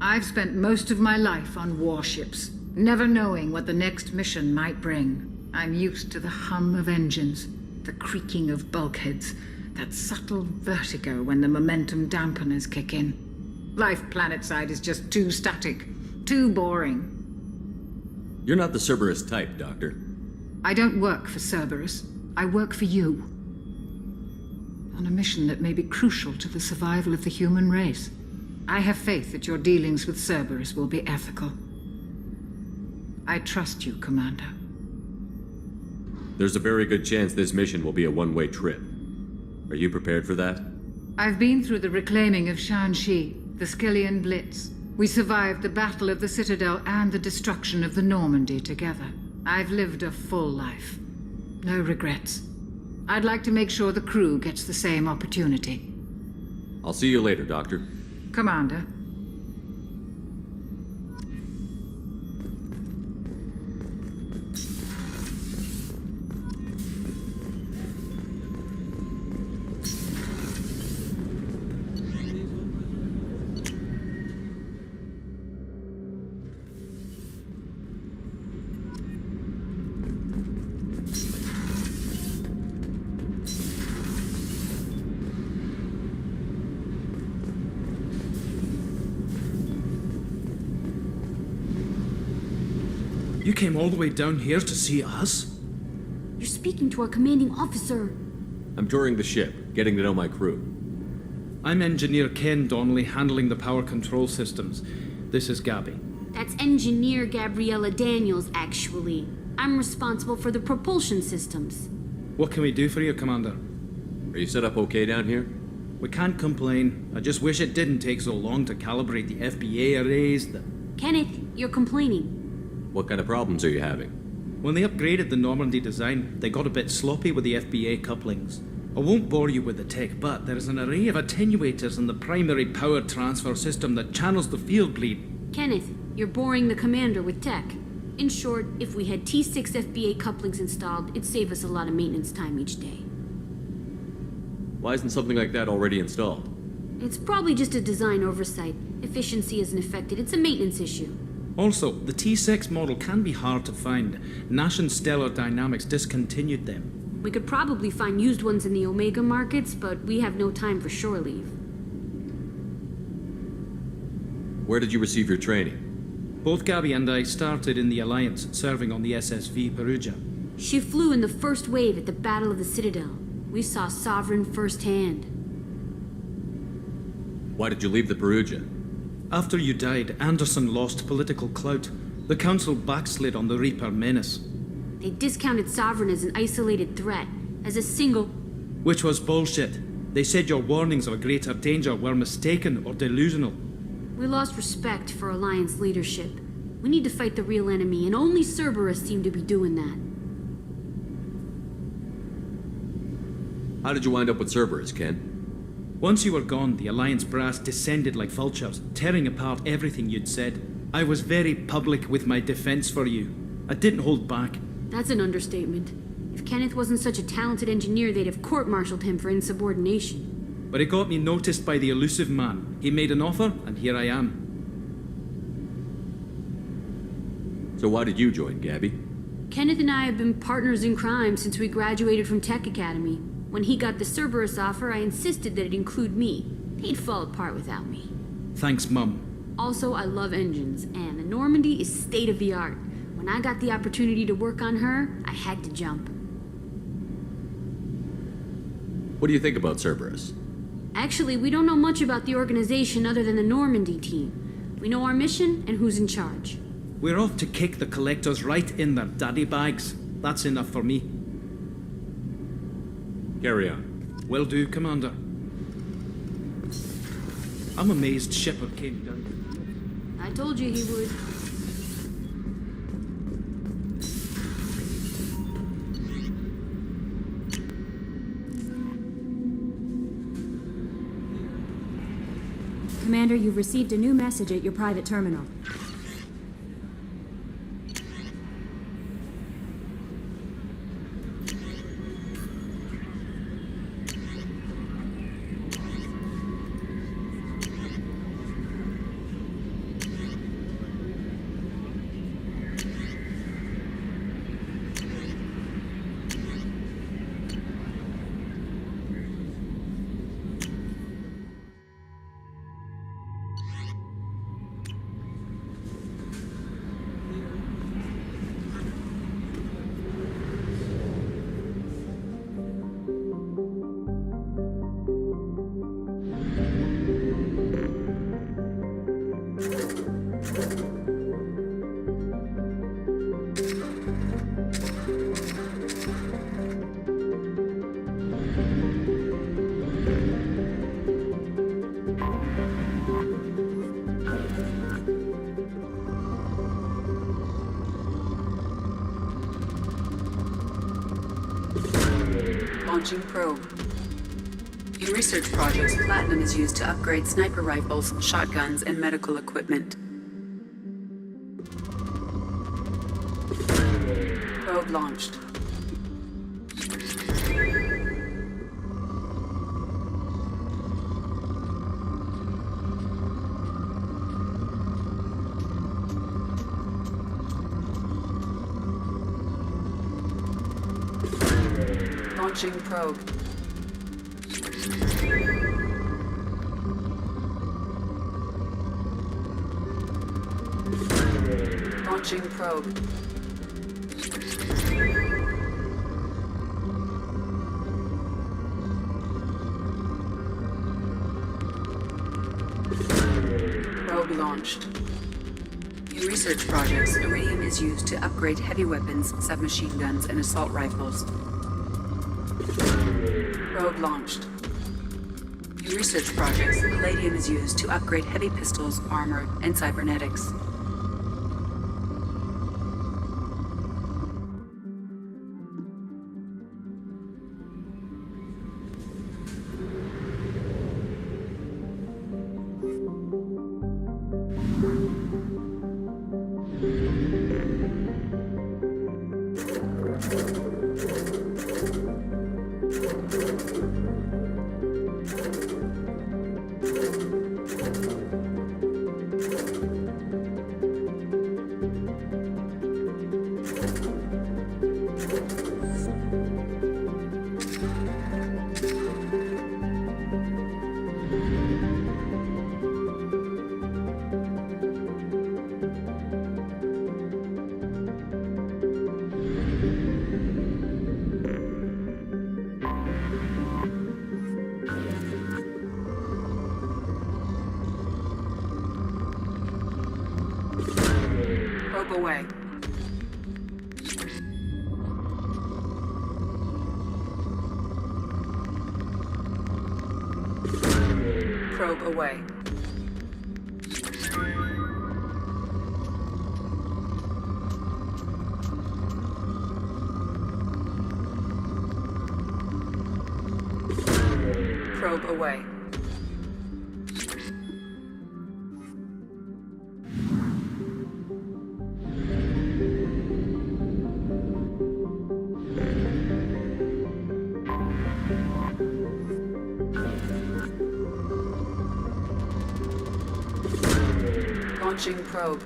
I've spent most of my life on warships, never knowing what the next mission might bring. I'm used to the hum of engines, the creaking of bulkheads, that subtle vertigo when the momentum dampeners kick in. Life planetside is just too static, too boring. You're not the Cerberus type, Doctor. I don't work for Cerberus. I work for you. On a mission that may be crucial to the survival of the human race. I have faith that your dealings with Cerberus will be ethical. I trust you, Commander. There's a very good chance this mission will be a one-way trip. Are you prepared for that? I've been through the reclaiming of Shanxi, the Skillian Blitz. We survived the Battle of the Citadel and the destruction of the Normandy together. I've lived a full life. No regrets. I'd like to make sure the crew gets the same opportunity. I'll see you later, Doctor. Commander. You came all the way down here to see us? You're speaking to our commanding officer. I'm touring the ship, getting to know my crew. I'm Engineer Ken Donnelly, handling the power control systems. This is Gabby. That's Engineer Gabriella Daniels, actually. I'm responsible for the propulsion systems. What can we do for you, Commander? Are you set up okay down here? We can't complain. I just wish it didn't take so long to calibrate the FBA arrays. Kenneth, you're complaining. What kind of problems are you having? When they upgraded the Normandy design, they got a bit sloppy with the FBA couplings. I won't bore you with the tech, but there is an array of attenuators in the primary power transfer system that channels the field bleed. Kenneth, you're boring the commander with tech. In short, if we had T6 FBA couplings installed, it'd save us a lot of maintenance time each day. Why isn't something like that already installed? It's probably just a design oversight. Efficiency isn't affected. It's a maintenance issue. Also, the T6 model can be hard to find. Nash and Stellar Dynamics discontinued them. We could probably find used ones in the Omega markets, but we have no time for shore leave. Where did you receive your training? Both Gabby and I started in the Alliance, serving on the SSV Perugia. She flew in the first wave at the Battle of the Citadel. We saw Sovereign firsthand. Why did you leave the Perugia? After you died, Anderson lost political clout. The Council backslid on the Reaper menace. They discounted Sovereign as an isolated threat, as a single... Which was bullshit. They said your warnings of a greater danger were mistaken or delusional. We lost respect for Alliance leadership. We need to fight the real enemy, and only Cerberus seem to be doing that. How did you wind up with Cerberus, Ken? Once you were gone, the Alliance brass descended like vultures, tearing apart everything you'd said. I was very public with my defense for you. I didn't hold back. That's an understatement. If Kenneth wasn't such a talented engineer, they'd have court-martialed him for insubordination. But it got me noticed by the elusive man. He made an offer, and here I am. So why did you join, Gabby? Kenneth and I have been partners in crime since we graduated from Tech Academy. When he got the Cerberus offer, I insisted that it include me. He'd fall apart without me. Thanks, Mum. Also, I love engines, and the Normandy is state-of-the-art. When I got the opportunity to work on her, I had to jump. What do you think about Cerberus? Actually, we don't know much about the organization other than the Normandy team. We know our mission and who's in charge. We're off to kick the collectors right in their daddy bags. That's enough for me. Carry on. Will do, Commander. I'm amazed Shepard came down. I told you he would. Commander, you've received a new message at your private terminal. Launching probe. In research projects, platinum is used to upgrade sniper rifles, shotguns, and medical equipment. Probe launched. Launching probe. Launching probe. Probe launched. In research projects, iridium is used to upgrade heavy weapons, submachine guns, and assault rifles. Probe launched. In research projects, palladium is used to upgrade heavy pistols, armor, and cybernetics. Probe away. Probe away. Probe away. Launching probe.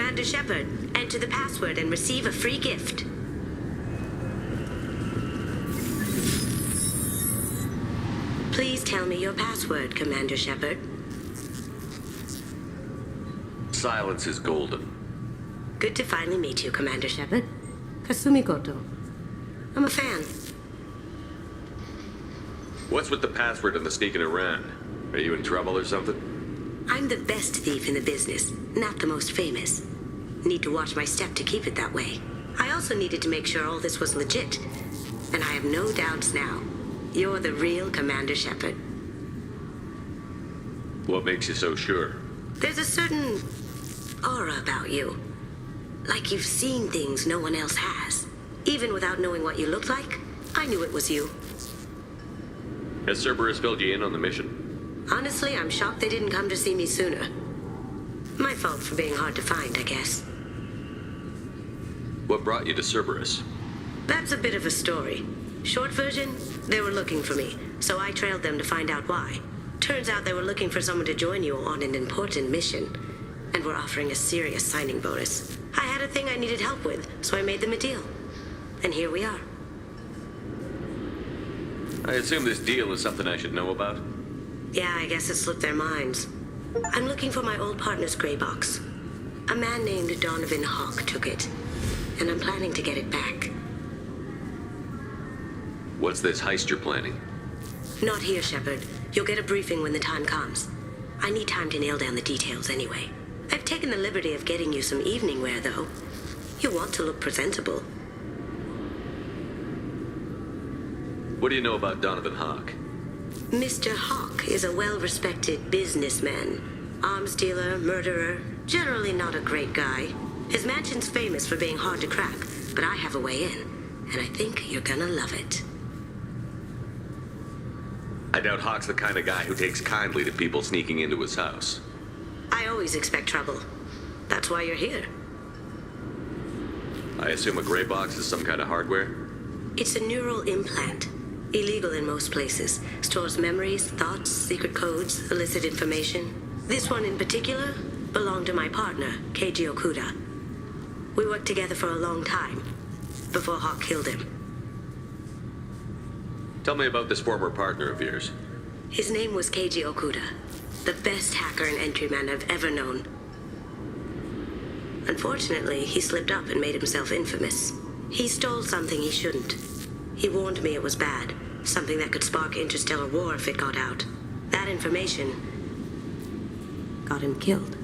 Commander Shepard, enter the password and receive a free gift. Please tell me your password, Commander Shepard. Silence is golden. Good to finally meet you, Commander Shepard. Kasumi Koto. I'm a fan. What's with the password and the sneaking around? Are you in trouble or something? I'm the best thief in the business, not the most famous. Need to watch my step to keep it that way. I also needed to make sure all this was legit. And I have no doubts now. You're the real Commander Shepard. What makes you so sure? There's a certain aura about you. Like you've seen things no one else has. Even without knowing what you looked like, I knew it was you. Has Cerberus filled you in on the mission? Honestly, I'm shocked they didn't come to see me sooner. My fault for being hard to find, I guess. What brought you to Cerberus? That's a bit of a story. Short version, they were looking for me, so I trailed them to find out why. Turns out they were looking for someone to join you on an important mission, and were offering a serious signing bonus. I had a thing I needed help with, so I made them a deal. And here we are. I assume this deal is something I should know about? Yeah, I guess it slipped their minds. I'm looking for my old partner's gray box. A man named Donovan Hawk took it, and I'm planning to get it back. What's this heist you're planning? Not here, Shepard. You'll get a briefing when the time comes. I need time to nail down the details anyway. I've taken the liberty of getting you some evening wear, though. You want to look presentable. What do you know about Donovan Hawk? Mr. Hawk is a well-respected businessman. Arms dealer, murderer, generally not a great guy. His mansion's famous for being hard to crack, but I have a way in, and I think you're gonna love it. I doubt Hawk's the kind of guy who takes kindly to people sneaking into his house. I always expect trouble. That's why you're here. I assume a gray box is some kind of hardware? It's a neural implant. Illegal in most places. Stores memories, thoughts, secret codes, illicit information. This one in particular belonged to my partner, Keiji Okuda. We worked together for a long time, before Hawk killed him. Tell me about this former partner of yours. His name was Keiji Okuda, the best hacker and entryman I've ever known. Unfortunately, he slipped up and made himself infamous. He stole something he shouldn't. He warned me it was bad, something that could spark interstellar war if it got out. That information got him killed.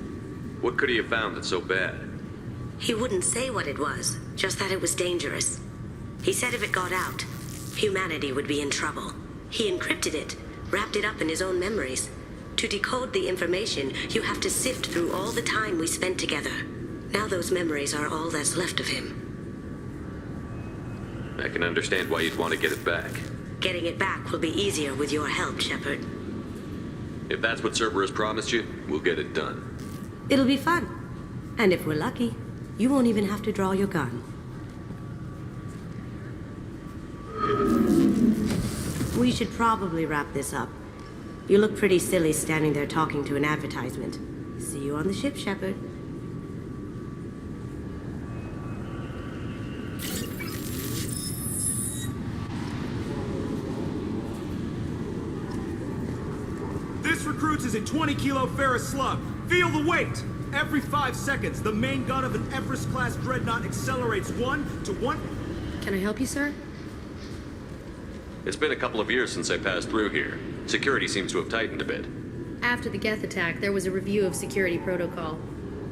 What could he have found that's so bad? He wouldn't say what it was, just that it was dangerous. He said if it got out, humanity would be in trouble. He encrypted it, wrapped it up in his own memories. To decode the information, you have to sift through all the time we spent together. Now those memories are all that's left of him. I can understand why you'd want to get it back. Getting it back will be easier with your help, Shepard. If that's what Cerberus promised you, we'll get it done. It'll be fun. And if we're lucky, you won't even have to draw your gun. We should probably wrap this up. You look pretty silly standing there talking to an advertisement. See you on the ship, Shepard. This recruits is a 20-kilo ferrous slug. Feel the weight! Every 5 seconds, the main gun of an Everest-class dreadnought accelerates 1 to 1... Can I help you, sir? It's been a couple of years since I passed through here. Security seems to have tightened a bit. After the Geth attack, there was a review of security protocol.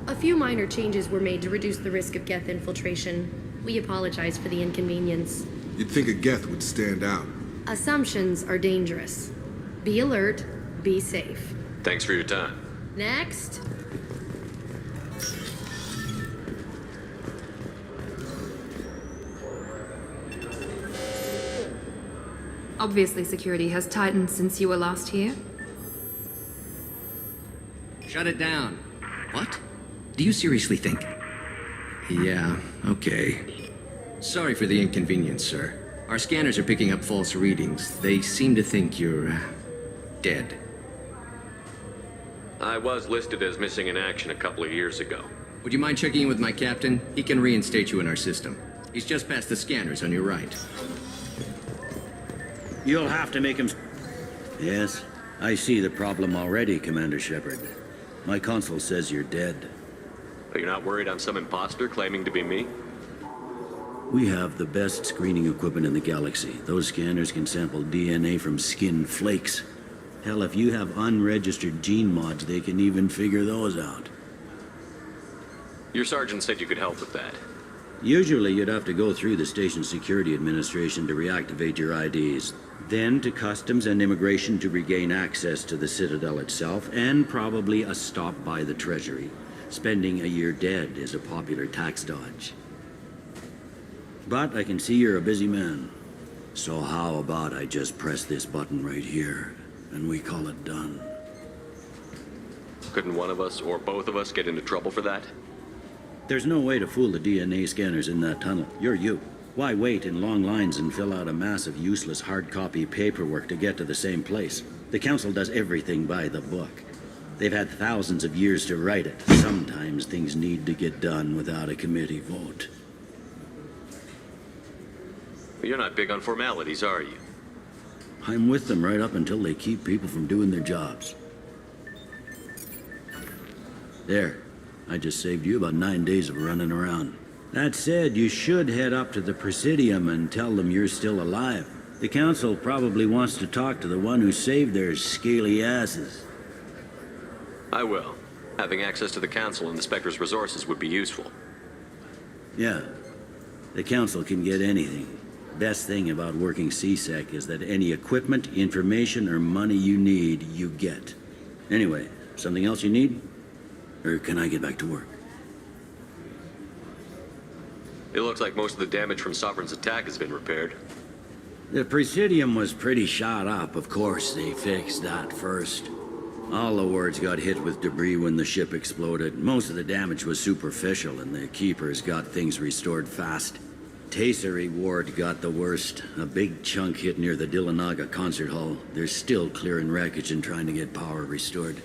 A few minor changes were made to reduce the risk of Geth infiltration. We apologize for the inconvenience. You'd think a Geth would stand out. Assumptions are dangerous. Be alert, be safe. Thanks for your time. Next. Obviously, security has tightened since you were last here. Shut it down. What? Do you seriously think? Yeah, okay. Sorry for the inconvenience, sir. Our scanners are picking up false readings. They seem to think you're... dead. I was listed as missing in action a couple of years ago. Would you mind checking in with my captain? He can reinstate you in our system. He's just past the scanners on your right. You'll have to make him... Yes, I see the problem already, Commander Shepard. My console says you're dead. Are you not worried I'm some imposter claiming to be me? We have the best screening equipment in the galaxy. Those scanners can sample DNA from skin flakes. Hell, if you have unregistered gene mods, they can even figure those out. Your sergeant said you could help with that. Usually you'd have to go through the Station Security Administration to reactivate your IDs. Then to Customs and Immigration to regain access to the Citadel itself, and probably a stop by the Treasury. Spending a year dead is a popular tax dodge. But I can see you're a busy man. So how about I just press this button right here, and we call it done? Couldn't one of us, or both of us, get into trouble for that? There's no way to fool the DNA scanners in that tunnel. You're you. Why wait in long lines and fill out a massive useless hard copy paperwork to get to the same place? The Council does everything by the book. They've had thousands of years to write it. Sometimes things need to get done without a committee vote. You're not big on formalities, are you? I'm with them right up until they keep people from doing their jobs. There. I just saved you about 9 days of running around. That said, you should head up to the Presidium and tell them you're still alive. The Council probably wants to talk to the one who saved their scaly asses. I will. Having access to the Council and the Spectre's resources would be useful. Yeah. The Council can get anything. Best thing about working CSEC is that any equipment, information, or money you need, you get. Anyway, something else you need? Or can I get back to work? It looks like most of the damage from Sovereign's attack has been repaired. The Presidium was pretty shot up. Of course, they fixed that first. All the wards got hit with debris when the ship exploded. Most of the damage was superficial, and the Keepers got things restored fast. Tasery Ward got the worst. A big chunk hit near the Dillanaga concert hall. They're still clearing wreckage and trying to get power restored.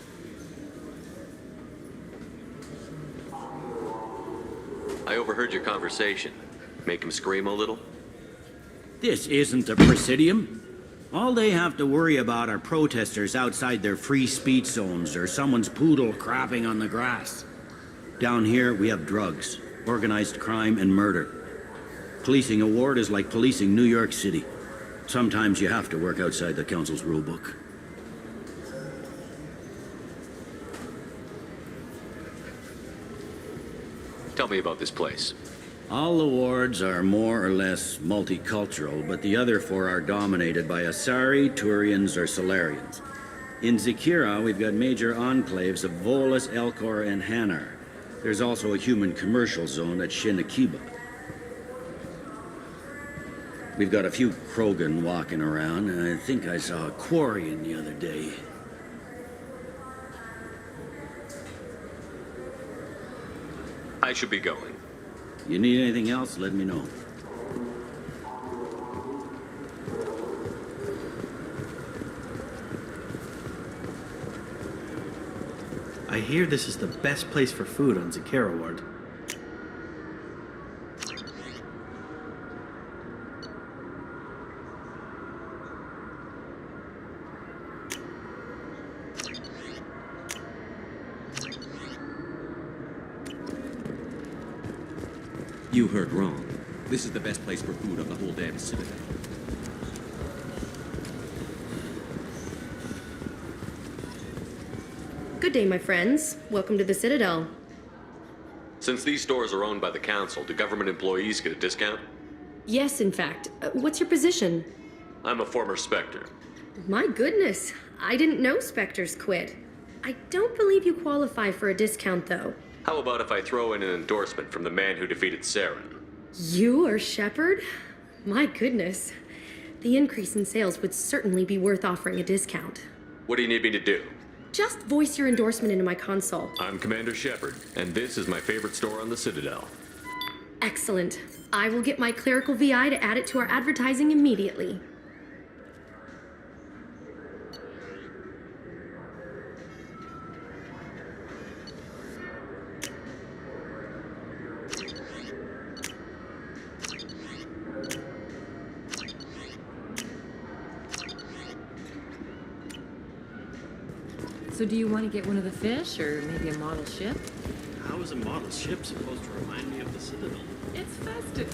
I overheard your conversation. Make him scream a little? This isn't the Presidium. All they have to worry about are protesters outside their free speech zones or someone's poodle crapping on the grass. Down here, we have drugs, organized crime, and murder. Policing a ward is like policing New York City. Sometimes you have to work outside the Council's rulebook. Tell me about this place. All the wards are more or less multicultural, but the other four are dominated by Asari, Turians, or Solarians. In Zakira, we've got major enclaves of Volus, Elcor, and Hanar. There's also a human commercial zone at Shinakiba. We've got a few Krogan walking around, and I think I saw a Quarian the other day. I should be going. You need anything else, let me know. I hear this is the best place for food on Zakera Ward. You heard wrong. This is the best place for food on the whole damn Citadel. Good day, my friends. Welcome to the Citadel. Since these stores are owned by the Council, do government employees get a discount? Yes, in fact. What's your position? I'm a former Spectre. My goodness. I didn't know Spectres quit. I don't believe you qualify for a discount, though. How about if I throw in an endorsement from the man who defeated Saren? You are Shepard? My goodness. The increase in sales would certainly be worth offering a discount. What do you need me to do? Just voice your endorsement into my console. I'm Commander Shepard, and this is my favorite store on the Citadel. Excellent. I will get my clerical VI to add it to our advertising immediately. So do you want to get one of the fish, or maybe a model ship? How is a model ship supposed to remind me of the Citadel? It's festive.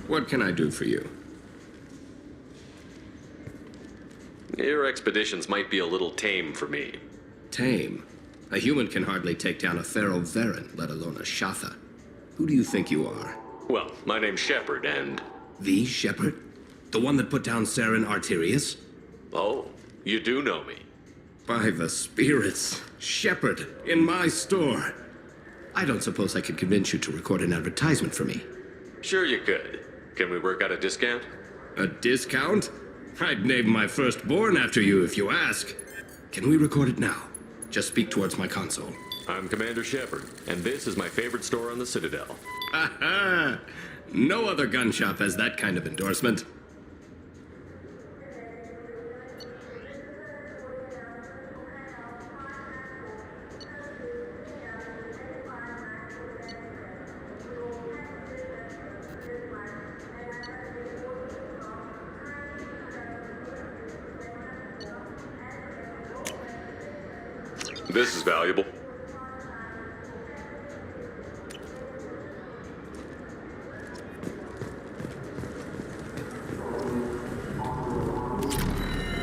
What can I do for you? Your expeditions might be a little tame for me. Tame? A human can hardly take down a feral Varen, let alone a Shatha. Who do you think you are? Well, my name's Shepard, and... The Shepard? The one that put down Saren Arterius? Oh, you do know me. By the spirits. Shepard, in my store. I don't suppose I could convince you to record an advertisement for me. Sure you could. Can we work out a discount? A discount? I'd name my firstborn after you if you ask. Can we record it now? Just speak towards my console. I'm Commander Shepard, and this is my favorite store on the Citadel. Ha ha! No other gun shop has that kind of endorsement. This is valuable.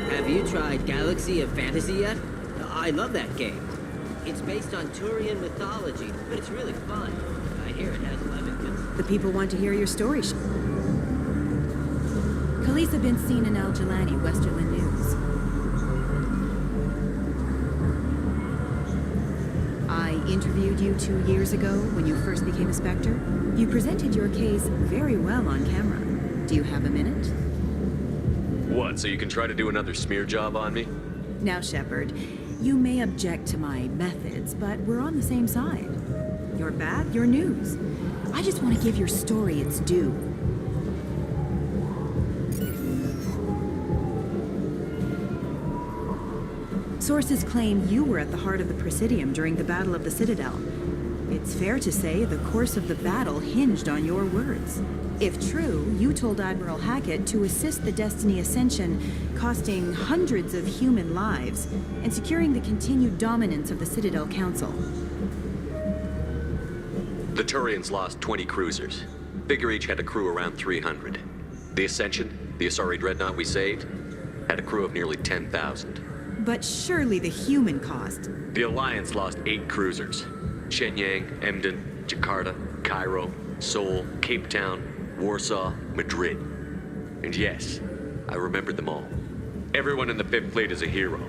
Have you tried Galaxy of Fantasy yet? I love that game. It's based on Turian mythology, but it's really fun. I hear it has 11 The people want to hear your story. Khaleesa been seen in Al Jelani, Westerland News. I interviewed you 2 years ago when you first became a Spectre. You presented your case very well on camera. Do you have a minute? What, so you can try to do another smear job on me? Now, Shepard, you may object to my methods, but we're on the same side. You're bad, you're news. I just want to give your story its due. Sources claim you were at the heart of the Presidium during the Battle of the Citadel. It's fair to say the course of the battle hinged on your words. If true, you told Admiral Hackett to assist the Destiny Ascension, costing hundreds of human lives, and securing the continued dominance of the Citadel Council. The Turians lost 20 cruisers. Figure each had a crew around 300. The Ascension, the Asari dreadnought we saved, had a crew of nearly 10,000. But surely the human cost. The Alliance lost 8 cruisers. Shenyang, Emden, Jakarta, Cairo, Seoul, Cape Town, Warsaw, Madrid. And yes, I remembered them all. Everyone in the 5th Fleet is a hero.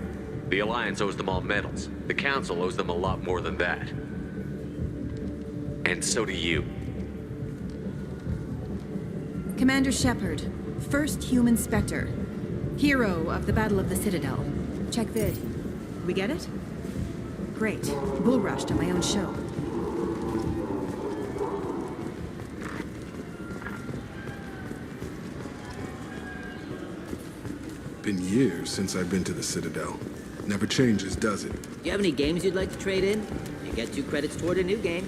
The Alliance owes them all medals. The Council owes them a lot more than that. And so do you. Commander Shepard, first human Spectre. Hero of the Battle of the Citadel. Check vid. We get it? Great. Bull rushed on my own show. Been years since I've been to the Citadel. Never changes, does it? You have any games you'd like to trade in? You get 2 credits toward a new game.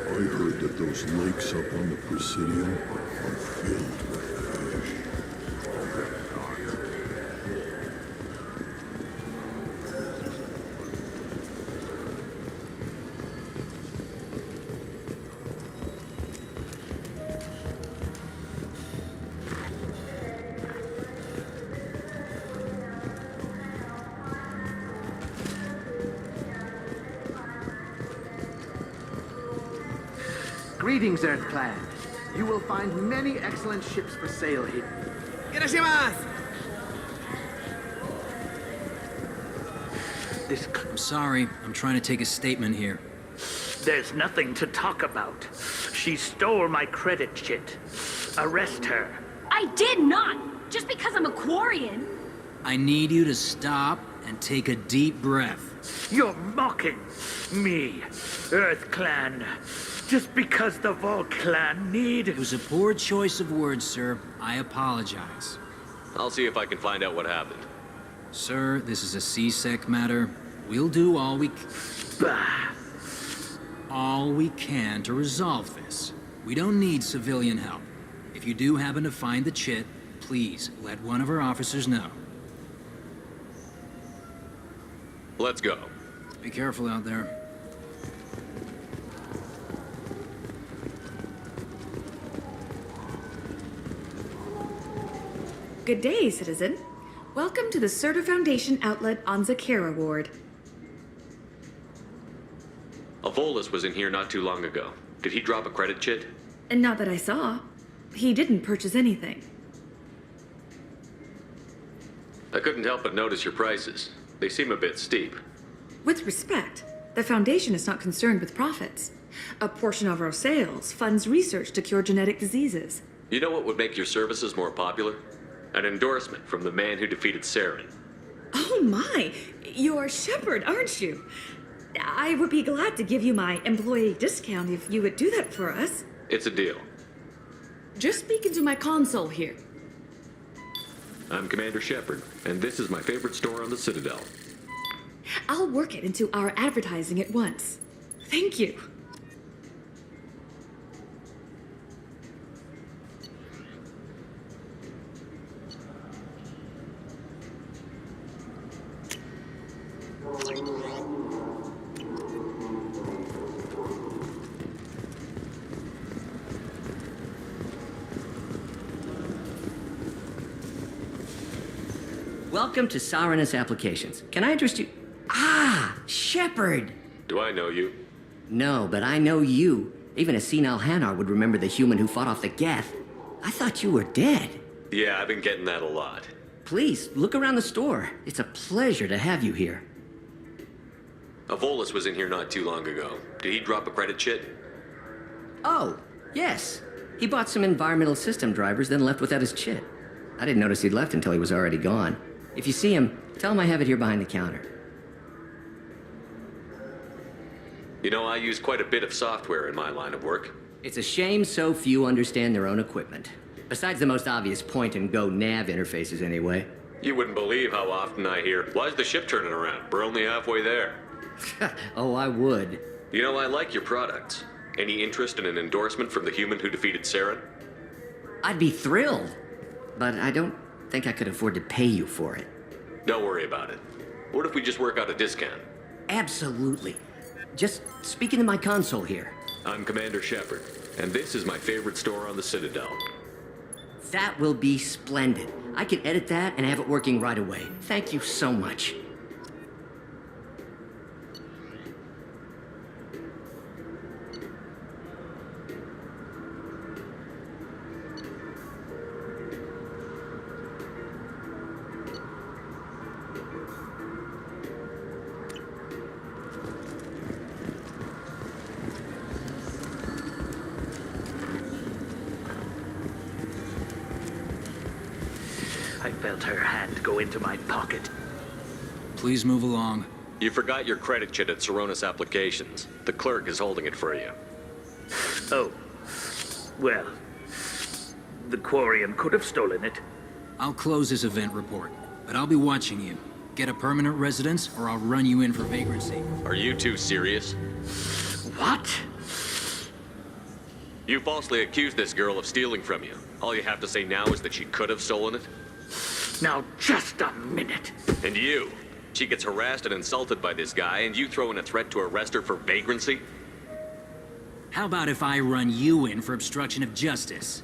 I heard that those lakes up on the Presidium are filled with fish. Greetings, Earth Clan. You will find many excellent ships for sale here. I'm sorry. I'm trying to take a statement here. There's nothing to talk about. She stole my credit chit. Arrest her. I did not! Just because I'm a Quarian. I need you to stop and take a deep breath. You're mocking me, Earth Clan. Just because the Vol Clan need... It was a poor choice of words, sir. I apologize. I'll see if I can find out what happened. Sir, this is a C-Sec matter. We'll do all we can to resolve this. We don't need civilian help. If you do happen to find the chit, please let one of our officers know. Let's go. Be careful out there. Good day, citizen. Welcome to the Serta Foundation outlet on Zakera Ward. A Volus was in here not too long ago. Did he drop a credit chit? And not that I saw. He didn't purchase anything. I couldn't help but notice your prices. They seem a bit steep. With respect, the Foundation is not concerned with profits. A portion of our sales funds research to cure genetic diseases. You know what would make your services more popular? An endorsement from the man who defeated Saren. Oh my! You're Shepard, aren't you? I would be glad to give you my employee discount if you would do that for us. It's a deal. Just speak into my console here. I'm Commander Shepard, and this is my favorite store on the Citadel. I'll work it into our advertising at once. Thank you. Welcome to Saranus Applications. Can I interest you? Ah, Shepard! Do I know you? No, but I know you. Even a senile Hanar would remember the human who fought off the Geth. I thought you were dead. Yeah, I've been getting that a lot. Please, look around the store. It's a pleasure to have you here. A Volus was in here not too long ago. Did he drop a credit chit? Oh, yes. He bought some environmental system drivers, then left without his chit. I didn't notice he'd left until he was already gone. If you see him, tell him I have it here behind the counter. You know, I use quite a bit of software in my line of work. It's a shame so few understand their own equipment. Besides the most obvious point-and-go nav interfaces, anyway. You wouldn't believe how often I hear, "Why's the ship turning around? We're only halfway there." Oh, I would. You know, I like your products. Any interest in an endorsement from the human who defeated Saren? I'd be thrilled. But I don't think I could afford to pay you for it. Don't worry about it. What if we just work out a discount? Absolutely. Just speak into my console here. I'm Commander Shepard, and this is my favorite store on the Citadel. That will be splendid. I can edit that and have it working right away. Thank you so much. I felt her hand go into my pocket. Please move along. You forgot your credit chit at Saronis Applications. The clerk is holding it for you. Oh. Well, the Quarian could have stolen it. I'll close this event report, but I'll be watching you. Get a permanent residence, or I'll run you in for vagrancy. Are you two serious? What? You falsely accused this girl of stealing from you. All you have to say now is that she could have stolen it? Now, just a minute. And you? She gets harassed and insulted by this guy, and you throw in a threat to arrest her for vagrancy? How about if I run you in for obstruction of justice?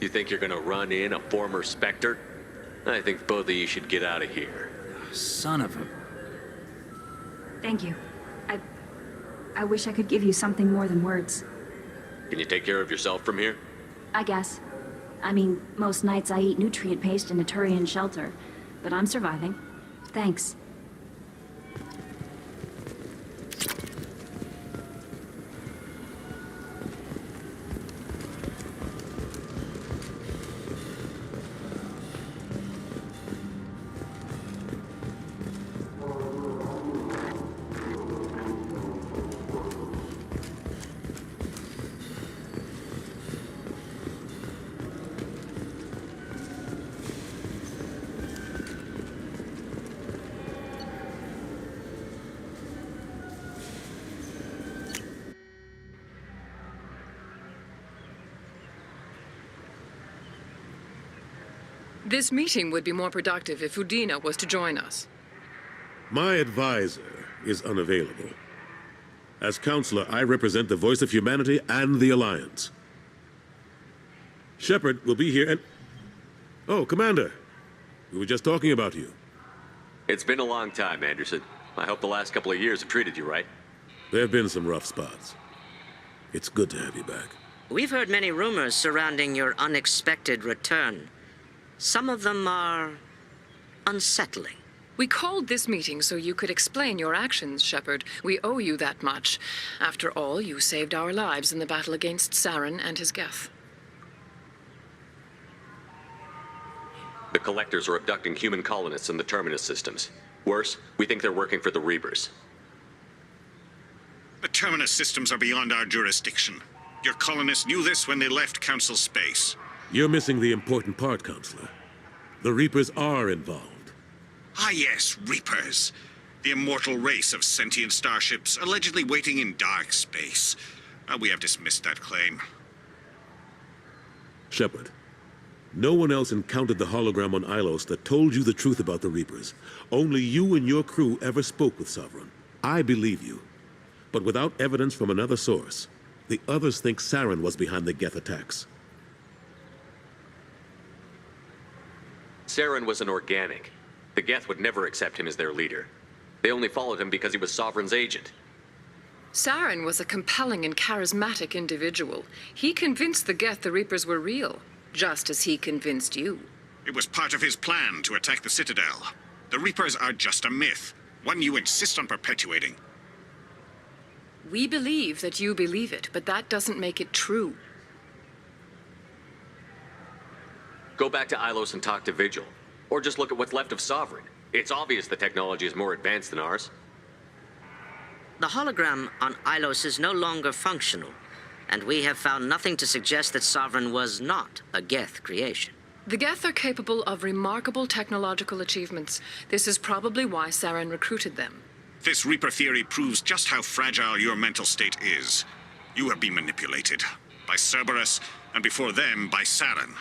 You think you're gonna run in a former Spectre? I think both of you should get out of here. Son of a... Thank you. I wish I could give you something more than words. Can you take care of yourself from here? I guess. I mean, most nights I eat nutrient paste in a Turian shelter, but I'm surviving. Thanks. This meeting would be more productive if Udina was to join us. My advisor is unavailable. As counselor, I represent the voice of humanity and the Alliance. Shepard will be here and... Oh, Commander. We were just talking about you. It's been a long time, Anderson. I hope the last couple of years have treated you right. There have been some rough spots. It's good to have you back. We've heard many rumors surrounding your unexpected return. Some of them are unsettling. We called this meeting so you could explain your actions, Shepard. We owe you that much. After all, you saved our lives in the battle against Saren and his Geth. The Collectors are abducting human colonists in the Terminus systems. Worse, we think they're working for the Reapers. The Terminus systems are beyond our jurisdiction. Your colonists knew this when they left Council space. You're missing the important part, Counselor. The Reapers are involved. Ah yes, Reapers. The immortal race of sentient starships allegedly waiting in dark space. We have dismissed that claim. Shepard, no one else encountered the hologram on Ilos that told you the truth about the Reapers. Only you and your crew ever spoke with Sovereign. I believe you. But without evidence from another source, the others think Saren was behind the Geth attacks. Saren was an organic. The Geth would never accept him as their leader. They only followed him because he was Sovereign's agent. Saren was a compelling and charismatic individual. He convinced the Geth the Reapers were real, just as he convinced you. It was part of his plan to attack the Citadel. The Reapers are just a myth, one you insist on perpetuating. We believe that you believe it, but that doesn't make it true. Go back to Ilos and talk to Vigil. Or just look at what's left of Sovereign. It's obvious the technology is more advanced than ours. The hologram on Ilos is no longer functional, and we have found nothing to suggest that Sovereign was not a Geth creation. The Geth are capable of remarkable technological achievements. This is probably why Saren recruited them. This Reaper theory proves just how fragile your mental state is. You have been manipulated. By Cerberus, and before them, by Saren.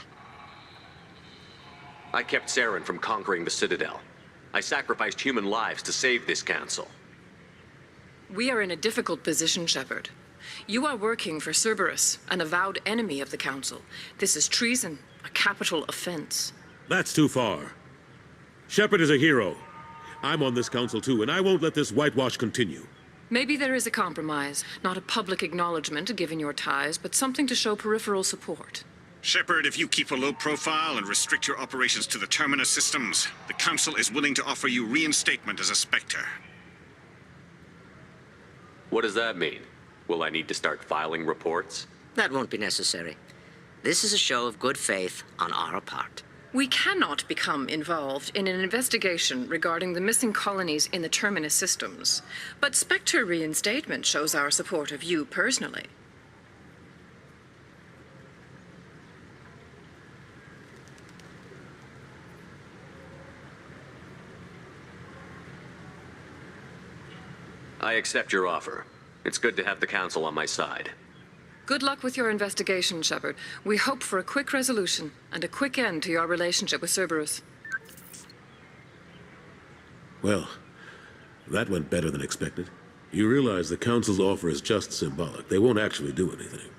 I kept Saren from conquering the Citadel. I sacrificed human lives to save this council. We are in a difficult position, Shepard. You are working for Cerberus, an avowed enemy of the Council. This is treason, a capital offense. That's too far. Shepard is a hero. I'm on this council too, and I won't let this whitewash continue. Maybe there is a compromise, not a public acknowledgement given your ties, but something to show peripheral support. Shepard, if you keep a low profile and restrict your operations to the Terminus systems, the Council is willing to offer you reinstatement as a Spectre. What does that mean? Will I need to start filing reports? That won't be necessary. This is a show of good faith on our part. We cannot become involved in an investigation regarding the missing colonies in the Terminus systems, but Spectre reinstatement shows our support of you personally. I accept your offer. It's good to have the Council on my side. Good luck with your investigation, Shepard. We hope for a quick resolution and a quick end to your relationship with Cerberus. Well, that went better than expected. You realize the Council's offer is just symbolic. They won't actually do anything.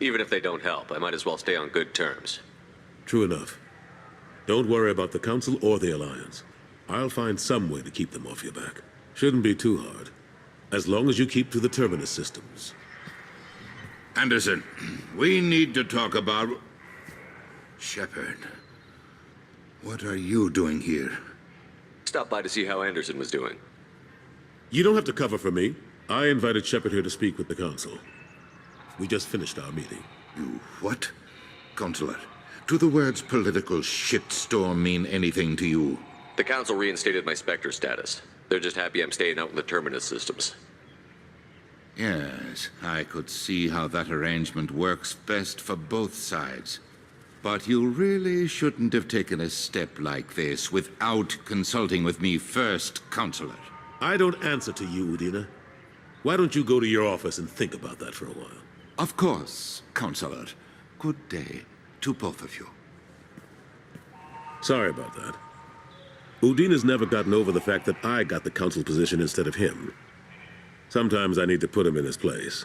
Even if they don't help, I might as well stay on good terms. True enough. Don't worry about the Council or the Alliance. I'll find some way to keep them off your back. Shouldn't be too hard. As long as you keep to the Terminus systems. Anderson, we need to talk about... Shepard. What are you doing here? Stopped by to see how Anderson was doing. You don't have to cover for me. I invited Shepard here to speak with the Council. We just finished our meeting. You what? Counselor, do the words political shitstorm mean anything to you? The Council reinstated my Spectre status. They're just happy I'm staying out in the Terminus systems. Yes, I could see how that arrangement works best for both sides. But you really shouldn't have taken a step like this without consulting with me first, Counselor. I don't answer to you, Udina. Why don't you go to your office and think about that for a while? Of course, Counselor. Good day to both of you. Sorry about that. Udina's never gotten over the fact that I got the Council position instead of him. Sometimes I need to put him in his place.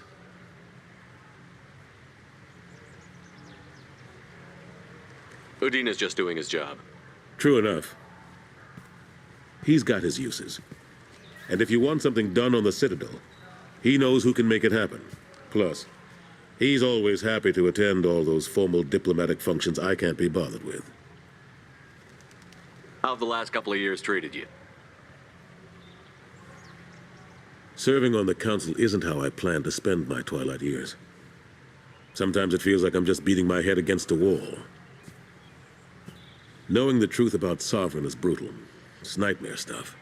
Udina's just doing his job. True enough. He's got his uses. And if you want something done on the Citadel, he knows who can make it happen. Plus, he's always happy to attend all those formal diplomatic functions I can't be bothered with. How have the last couple of years treated you? Serving on the Council isn't how I plan to spend my twilight years. Sometimes it feels like I'm just beating my head against a wall. Knowing the truth about Sovereign is brutal. It's nightmare stuff.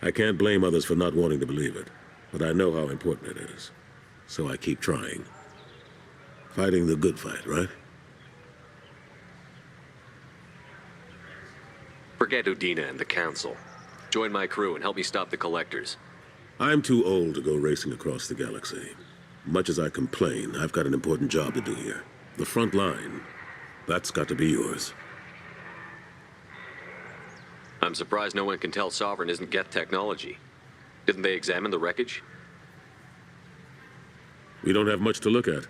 I can't blame others for not wanting to believe it, but I know how important it is. So I keep trying. Fighting the good fight, right? Forget Udina and the Council. Join my crew and help me stop the Collectors. I'm too old to go racing across the galaxy. Much as I complain, I've got an important job to do here. The front line. That's got to be yours. I'm surprised no one can tell Sovereign isn't Geth technology. Didn't they examine the wreckage? We don't have much to look at.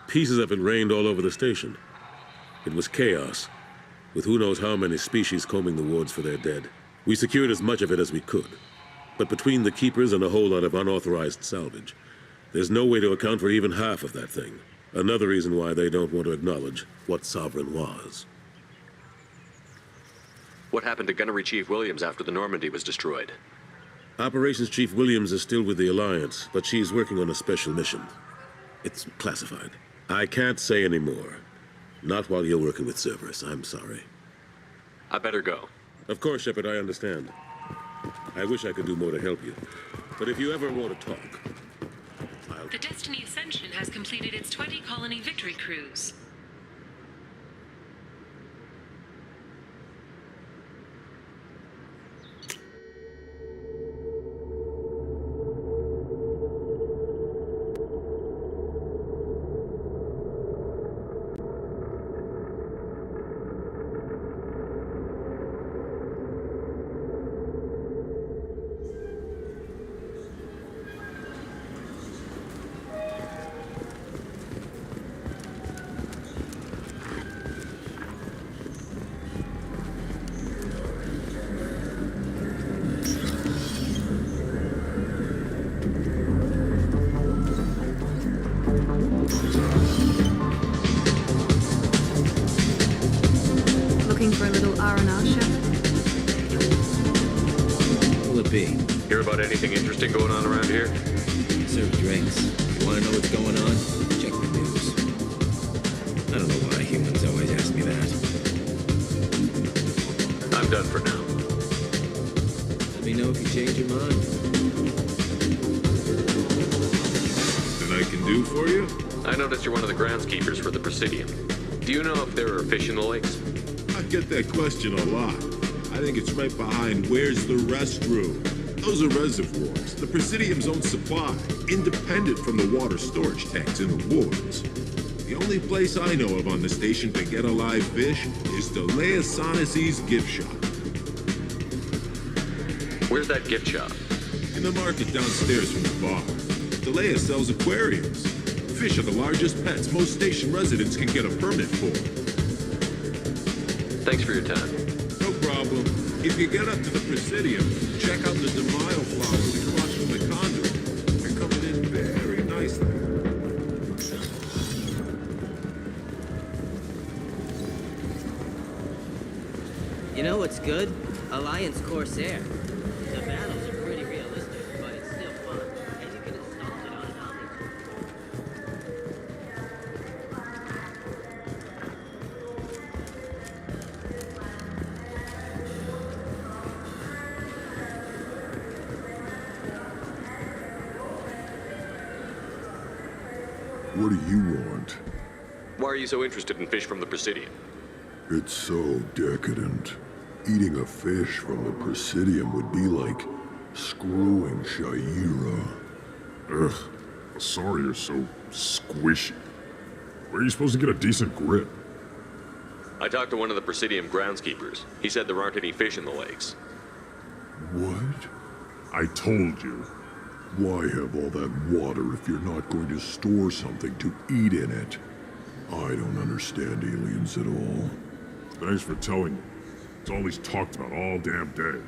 Pieces of it rained all over the station. It was chaos, with who knows how many species combing the wards for their dead. We secured as much of it as we could. But between the Keepers and a whole lot of unauthorized salvage, there's no way to account for even half of that thing. Another reason why they don't want to acknowledge what Sovereign was. What happened to Gunnery Chief Williams after the Normandy was destroyed? Operations Chief Williams is still with the Alliance, but she's working on a special mission. It's classified. I can't say any more. Not while you're working with Cerberus, I'm sorry. I better go. Of course, Shepard, I understand. I wish I could do more to help you. But if you ever want to talk, The Destiny Ascension has completed its 20-colony victory cruise. Looking for a little R&R, Shepard? Will it be? Hear about anything interesting going on around here? serve drinks. You want to know what's going on? Check the news. I don't know why humans always ask me that. I'm done for now. Let me know if you change your mind. Anything I can do for you? I noticed you're one of the groundskeepers for the Presidium. Do you know if there are fish in the lakes? I get that question a lot. I think it's right behind where's the restroom. Those are reservoirs, the Presidium's own supply, independent from the water storage tanks in the woods. The only place I know of on the station to get a live fish is Delea Sonesi's gift shop. Where's that gift shop? In the market downstairs from the bar. Delea sells aquariums. Fish are the largest pets most station residents can get a permit for. Thanks for your time. No problem. If you get up to the Presidium, check out the DeMille flowers across from the conduit. They're coming in very nicely. You know what's good? Alliance Corsair. The battles are pretty realistic, but it's still fun. And you can install it on an Omni. What do you want? Why are you so interested in fish from the Presidium? It's so decadent. Eating a fish from the Presidium would be like screwing Shaira. Ugh. Sorry you're so squishy. Where are you supposed to get a decent grip? I talked to one of the Presidium groundskeepers. He said there aren't any fish in the lakes. What? I told you. Why have all that water if you're not going to store something to eat in it? I don't understand aliens at all. Thanks for telling me. It's all he's talked about all damn day.